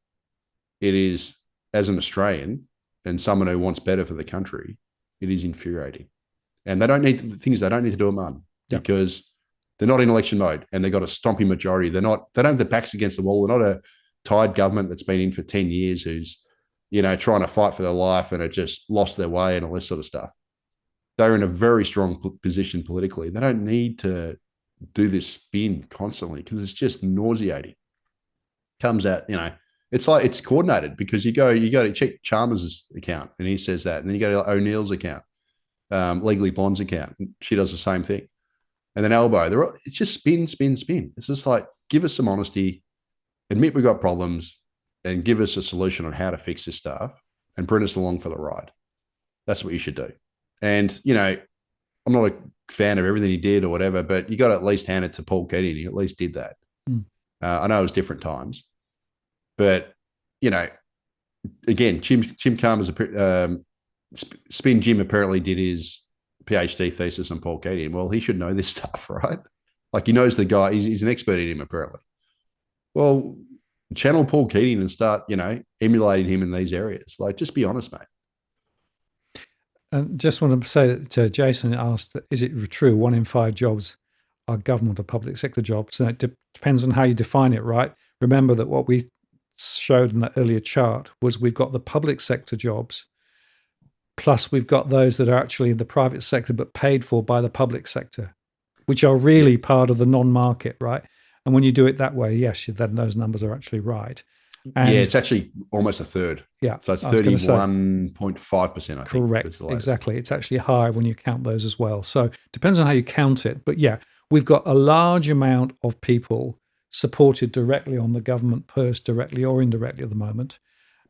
it is, as an Australian and someone who wants better for the country, it is infuriating. And they don't need to do a mun because they're not in election mode and they've got a stomping majority. They don't have their backs against the wall. They're not a tired government that's been in for 10 years who's, trying to fight for their life and have just lost their way and all this sort of stuff. They're in a very strong position politically. They don't need to do this spin constantly because it's just nauseating. Comes out, it's like it's coordinated because you go to check Chalmers' account and he says that. And then you go to O'Neill's account, Legally Blonde's account, and she does the same thing. And then Elbow, it's just spin. It's just like, give us some honesty, admit we've got problems, and give us a solution on how to fix this stuff and bring us along for the ride. That's what you should do. And, I'm not a fan of everything he did or whatever, but you got to at least hand it to Paul Keating. He at least did that. Mm. I know it was different times, but, again, Jim Chalmers, Spin Jim apparently did his PhD thesis on Paul Keating. Well, he should know this stuff, right? Like, he knows the guy. He's an expert in him, apparently. Well, channel Paul Keating and start, emulating him in these areas. Like, just be honest, mate. And just want to say that Jason asked, is it true 1 in 5 jobs are government or public sector jobs? And it depends on how you define it, right? Remember that what we showed in that earlier chart was we've got the public sector jobs, plus we've got those that are actually in the private sector but paid for by the public sector, which are really part of the non-market, right? And when you do it that way, yes, then those numbers are actually right. And it's actually almost a third. Yeah. So it's 31.5%, I think. Correct. Exactly. It's actually higher when you count those as well. So it depends on how you count it. But yeah, we've got a large amount of people supported directly on the government purse, directly or indirectly at the moment.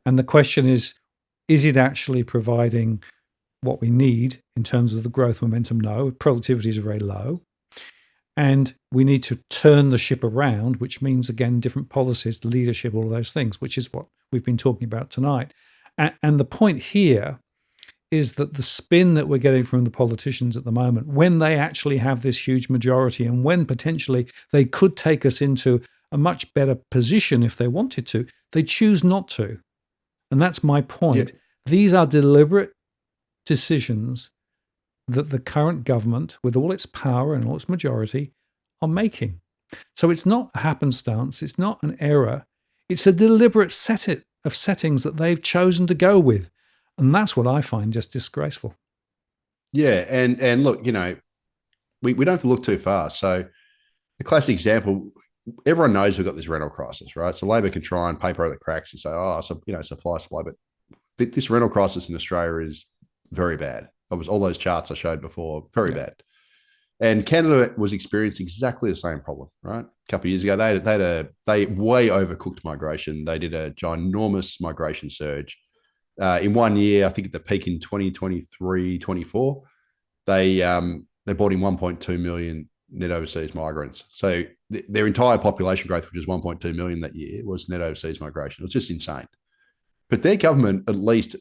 And the question is it actually providing what we need in terms of the growth momentum? No. Productivity is very low. And we need to turn the ship around, which means, again, different policies, leadership, all of those things, which is what we've been talking about tonight. And the point here is that the spin that we're getting from the politicians at the moment, when they actually have this huge majority and when potentially they could take us into a much better position if they wanted to, they choose not to. And that's my point. Yeah. These are deliberate decisions that the current government, with all its power and all its majority, are making. So it's not a happenstance. It's not an error. It's a deliberate set of settings that they've chosen to go with. And that's what I find just disgraceful. Yeah. And look, we don't have to look too far. So the classic example, everyone knows we've got this rental crisis, right? So Labor can try and paper over the cracks and say, oh, so, supply, but this rental crisis in Australia is very bad. It was all those charts I showed before, very Yeah. bad. And Canada was experiencing exactly the same problem, right? A couple of years ago, they way overcooked migration. They did a ginormous migration surge. In 1 year, I think at the peak in 2023, 24, they brought in 1.2 million net overseas migrants. So their entire population growth, which was 1.2 million that year, was net overseas migration. It was just insane. But their government, at least,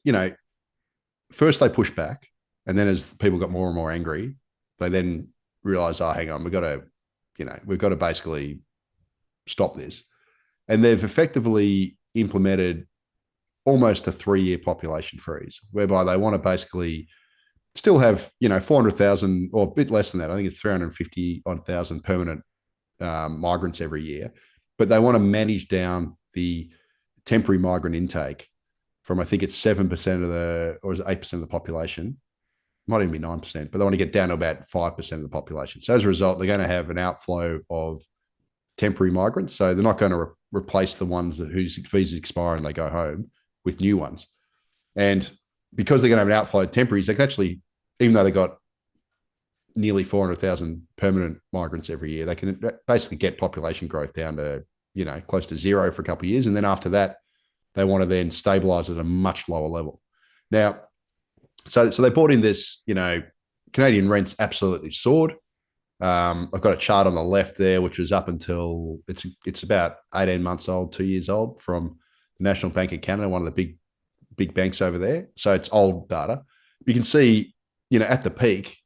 first they pushed back, and then as people got more and more angry, they then realised, oh, hang on, we've got to basically stop this, and they've effectively implemented almost a 3-year population freeze, whereby they want to basically still have 400,000 or a bit less than that. I think it's 350 odd thousand permanent migrants every year, but they want to manage down the temporary migrant intake from, I think it's 7% of the, or is it 8% of the population? Might even be 9%, but they want to get down to about 5% of the population. So as a result, they're going to have an outflow of temporary migrants. So they're not going to replace the ones whose visas expire and they go home with new ones. And because they're going to have an outflow of temporaries, they can actually, even though they got nearly 400,000 permanent migrants every year, they can basically get population growth down to, close to zero for a couple of years. And then after that, they want to then stabilize at a much lower level. Now, so they brought in this, Canadian rents absolutely soared. I've got a chart on the left there, which was up until it's about 18 months old, 2 years old, from the National Bank of Canada, one of the big banks over there. So it's old data. You can see, at the peak,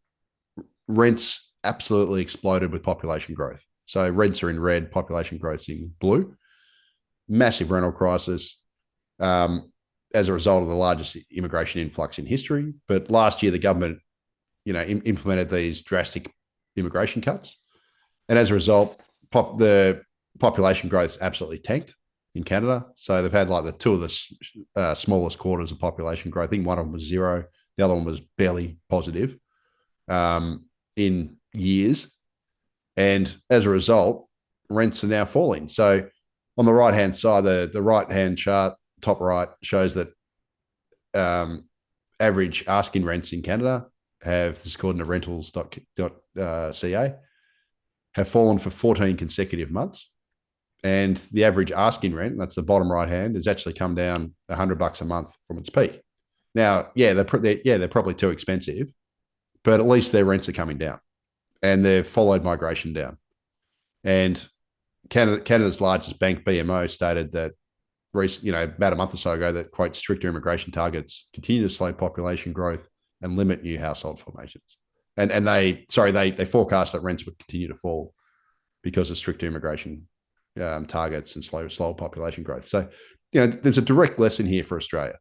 rents absolutely exploded with population growth. So rents are in red, population growth's in blue. Massive rental crisis as a result of the largest immigration influx in history. But last year, the government, implemented these drastic immigration cuts. And as a result, the population growth absolutely tanked in Canada. So they've had like the two of the smallest quarters of population growth. I think one of them was zero. The other one was barely positive in years. And as a result, rents are now falling. So on the right-hand side, the right-hand chart, top right, shows that average asking rents in Canada this is according to rentals.ca, have fallen for 14 consecutive months. And the average asking rent, that's the bottom right hand, has actually come down $100 a month from its peak. Now, they're probably too expensive, but at least their rents are coming down, and they've followed migration down. And Canada's largest bank, BMO, stated that about a month or so ago that, quote, stricter immigration targets continue to slow population growth and limit new household formations. And they forecast that rents would continue to fall because of stricter immigration targets and slower population growth. So, there's a direct lesson here for Australia,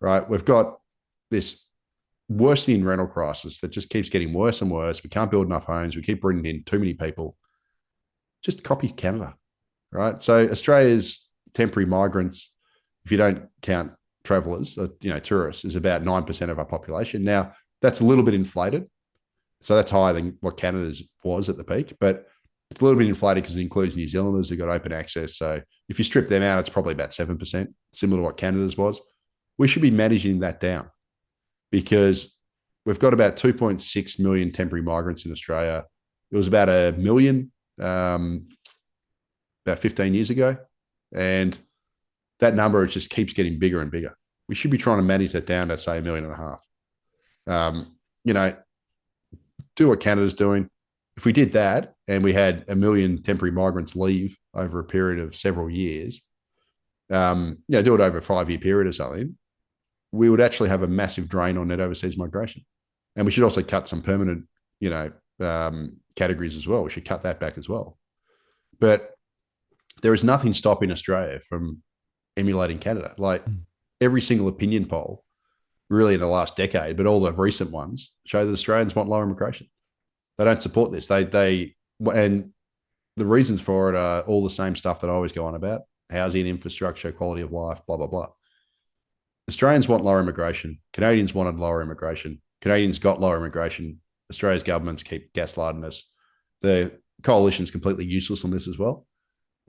right? We've got this worsening rental crisis that just keeps getting worse and worse. We can't build enough homes. We keep bringing in too many people. Just copy Canada, right? So Australia's temporary migrants, if you don't count travellers, tourists, is about 9% of our population. Now, that's a little bit inflated. So that's higher than what Canada's was at the peak, but it's a little bit inflated because it includes New Zealanders who've got open access. So if you strip them out, it's probably about 7%, similar to what Canada's was. We should be managing that down because we've got about 2.6 million temporary migrants in Australia. It was about 1 million about 15 years ago. And that number just keeps getting bigger and bigger. We should be trying to manage that down to, say, 1.5 million. Do what Canada's doing. If we did that and we had 1 million temporary migrants leave over a period of several years, do it over a 5-year period or something, we would actually have a massive drain on net overseas migration. And we should also cut some permanent, categories as well. We should cut that back as well. But there is nothing stopping Australia from emulating Canada. Like every single opinion poll, really in the last decade, but all the recent ones show that Australians want lower immigration. They don't support this. And the reasons for it are all the same stuff that I always go on about: housing, infrastructure, quality of life, blah, blah, blah. Australians want lower immigration. Canadians wanted lower immigration. Canadians got lower immigration. Australia's governments keep gaslighting us. The coalition's completely useless on this as well.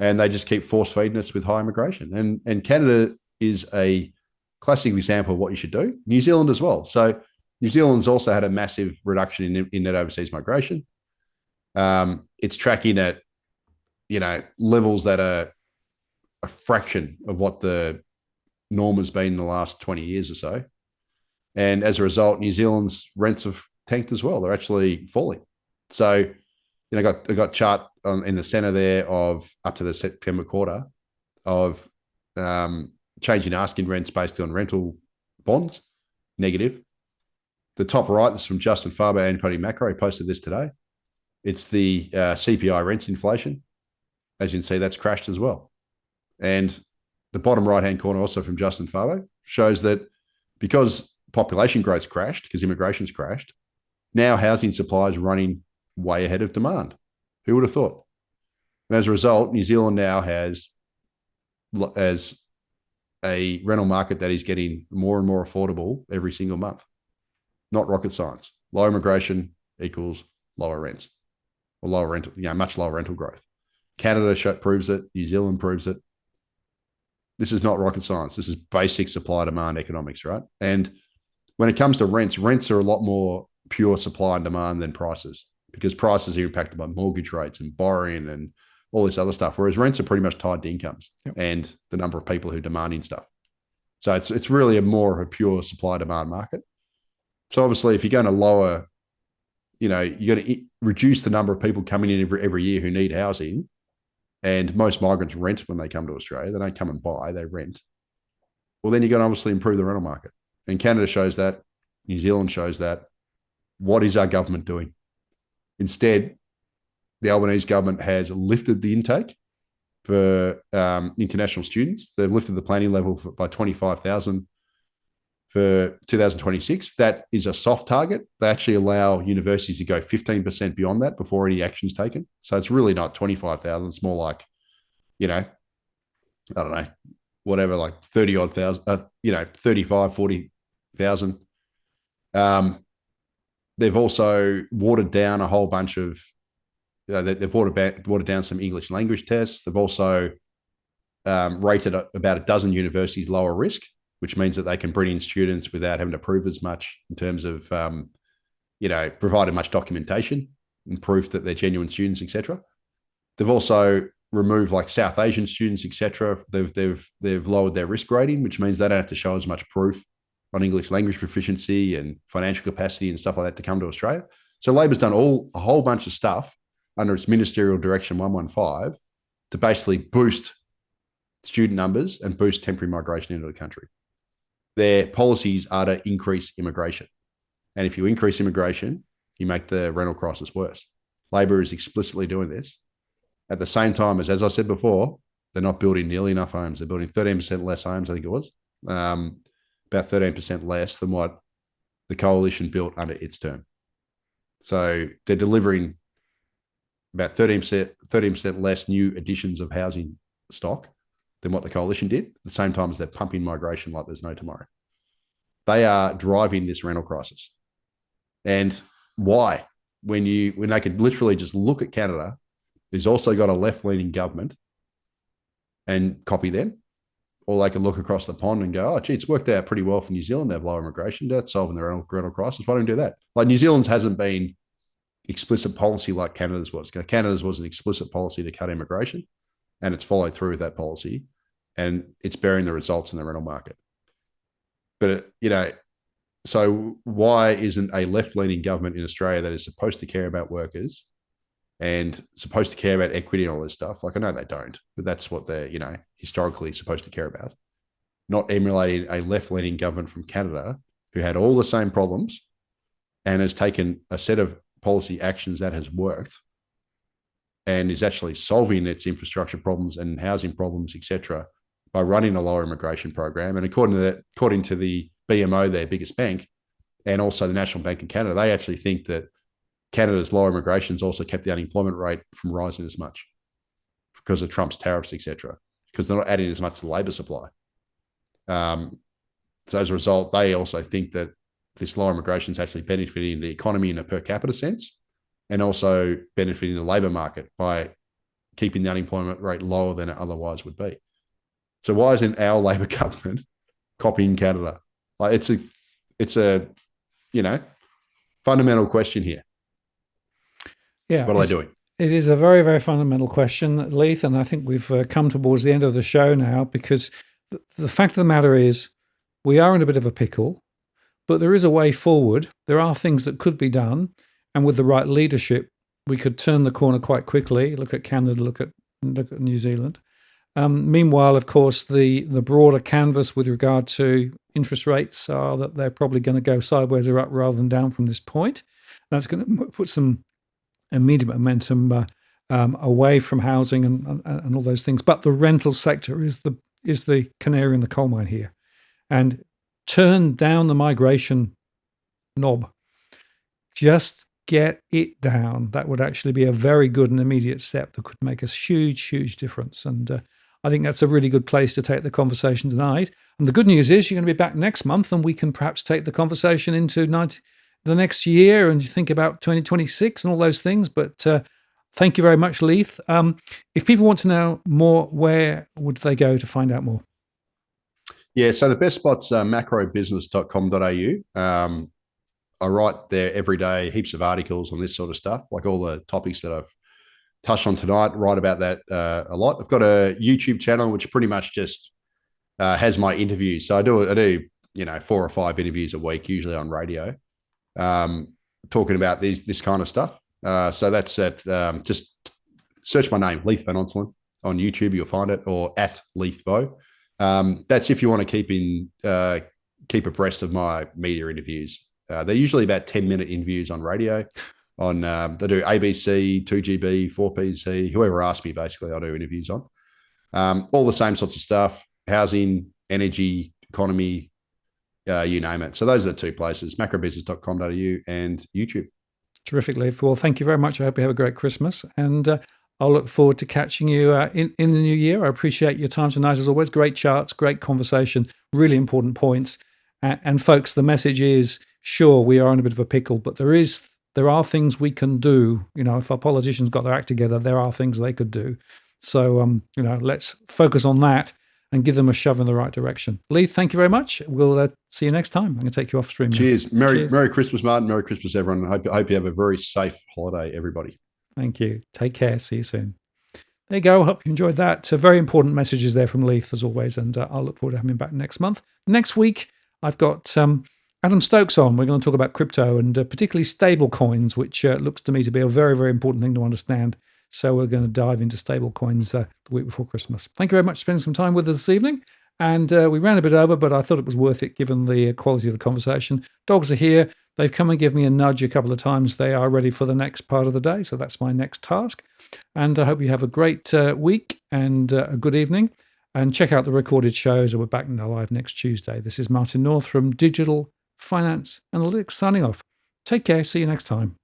and they just keep force feeding us with high immigration. And Canada is a classic example of what you should do. New Zealand as well. So New Zealand's also had a massive reduction in net overseas migration. It's tracking at levels that are a fraction of what the norm has been in the last 20 years or so. And as a result, New Zealand's rents have tanked as well. They're actually falling. So, I got chart in the center there of up to the September quarter of changing asking rents based on rental bonds, negative. The top right is from Justin Farber and Cody Macro. He posted this today. It's the CPI rents inflation. As you can see, that's crashed as well. And the bottom right-hand corner, also from Justin Farber, shows that because population growth's crashed, because immigration's crashed, now housing supply is running way ahead of demand. Who would have thought? And as a result, New Zealand now has a rental market that is getting more and more affordable every single month. Not rocket science. Low immigration equals lower rents, or lower rental, much lower rental growth. Canada proves it. New Zealand proves it. This is not rocket science. This is basic supply demand economics, right? And when it comes to rents, rents are a lot more pure supply and demand than prices, because prices are impacted by mortgage rates and borrowing and all this other stuff, whereas rents are pretty much tied to incomes and the number of people who are demanding stuff. So it's really a pure supply demand market. So obviously, if you're going to lower, you got to reduce the number of people coming in every year who need housing, and most migrants rent when they come to Australia. They don't come and buy, they rent. Well, then you're going to obviously improve the rental market. And Canada shows that. New Zealand shows that. What is our government doing? Instead, the Albanese government has lifted the intake for international students. They've lifted the planning level by 25,000 for 2026. That is a soft target. They actually allow universities to go 15% beyond that before any action's taken. So it's really not 25,000. It's more like, I don't know, whatever, like 30 odd thousand, 35, 40,000. They've also watered down a whole bunch of, they've watered down some English language tests. They've also rated about a dozen universities lower risk, which means that they can bring in students without having to prove as much in terms of, providing much documentation and proof that they're genuine students, etc. They've also removed like South Asian students, etc. They've lowered their risk rating, which means they don't have to show as much proof on English language proficiency and financial capacity and stuff like that to come to Australia. So Labor's done a whole bunch of stuff under its ministerial direction 115 to basically boost student numbers and boost temporary migration into the country. Their policies are to increase immigration. And if you increase immigration, you make the rental crisis worse. Labor is explicitly doing this. At the same time as I said before, they're not building nearly enough homes. They're building 13% less homes, I think it was, about 13% less than what the coalition built under its term. So they're delivering about 13% less new additions of housing stock than what the coalition did, at the same time as they're pumping migration like there's no tomorrow. They are driving this rental crisis. And why? When they could literally just look at Canada, who's also got a left-leaning government, and copy them, or they could look across the pond and go, oh, gee, it's worked out pretty well for New Zealand to have lower immigration. That's solving the rental crisis. Why don't we do that? Like New Zealand's hasn't been explicit policy like Canada's was. Canada's was an explicit policy to cut immigration, and it's followed through with that policy, and it's bearing the results in the rental market. But, so why isn't a left-leaning government in Australia that is supposed to care about workers and supposed to care about equity and all this stuff? Like, I know they don't, but that's what they're, historically supposed to care about. Not emulating a left-leaning government from Canada who had all the same problems and has taken a set of policy actions that has worked and is actually solving its infrastructure problems and housing problems, etc., by running a lower immigration program. And according to the BMO, their biggest bank, and also the National Bank of Canada, they actually think that Canada's lower immigration has also kept the unemployment rate from rising as much because of Trump's tariffs, etc., because they're not adding as much to the labour supply. So as a result, they also think that this lower immigration is actually benefiting the economy in a per capita sense, and also benefiting the labour market by keeping the unemployment rate lower than it otherwise would be. So why isn't our Labor government copying Canada? Like it's a fundamental question here. Yeah, What are they doing? it is a very, very fundamental question, Leith, and I think we've come towards the end of the show now, because the fact of the matter is we are in a bit of a pickle, but there is a way forward. There are things that could be done, and with the right leadership, we could turn the corner quite quickly. Look at Canada, look at New Zealand. Meanwhile, of course, the broader canvas with regard to interest rates are that they're probably going to go sideways or up rather than down from this point. That's going to put some immediate momentum away from housing and all those things. But the rental sector is the canary in the coal mine here, and turn down the migration knob. Just get it down. That would actually be a very good and immediate step that could make a huge, huge difference. And I think that's a really good place to take the conversation tonight. And the good news is you're going to be back next month, and we can perhaps take the conversation into the next year and think about 2026 and all those things. But thank you very much, Leith. If people want to know more, where would they go to find out more? Yeah, so the best spot's macrobusiness.com.au. I write there every day, heaps of articles on this sort of stuff, like all the topics that I've touched on tonight, write about that a lot. I've got a YouTube channel, which pretty much just has my interviews. So I do 4 or 5 interviews a week, usually on radio, talking about this kind of stuff. So that's at, just search my name, Leith Van Onselen, on YouTube, you'll find it, or at Leith Vo. That's if you want to keep abreast of my media interviews. They're usually about 10-minute interviews on radio. They do ABC, 2GB, 4PC, whoever asks me, basically, I do interviews on. All the same sorts of stuff: housing, energy, economy, you name it. So those are the 2 places: macrobusiness.com.au and YouTube. Terrific, Leith. Well, thank you very much. I hope you have a great Christmas, and I'll look forward to catching you in the new year. I appreciate your time tonight, as always. Great charts, great conversation, really important points. And folks, the message is, sure, we are in a bit of a pickle, but there are things we can do. If our politicians got their act together, there are things they could do. So, let's focus on that and give them a shove in the right direction. Leith, thank you very much. We'll see you next time. I'm going to take you off stream now. Cheers. Merry Christmas, Martin. Merry Christmas, everyone. I hope you have a very safe holiday, everybody. Thank you. Take care. See you soon. There you go. Hope you enjoyed that. Very important messages there from Leith, as always, and I'll look forward to having him back next month. Next week, I've got Adam Stokes on. We're going to talk about crypto and particularly stable coins, which looks to me to be a very, very important thing to understand. So we're going to dive into stable coins the week before Christmas. Thank you very much for spending some time with us this evening. And we ran a bit over, but I thought it was worth it given the quality of the conversation. Dogs are here. They've come and given me a nudge a couple of times. They are ready for the next part of the day. So that's my next task. And I hope you have a great week and a good evening. And check out the recorded shows. We're back now live next Tuesday. This is Martin North from Digital Finance Analytics signing off. Take care. See you next time.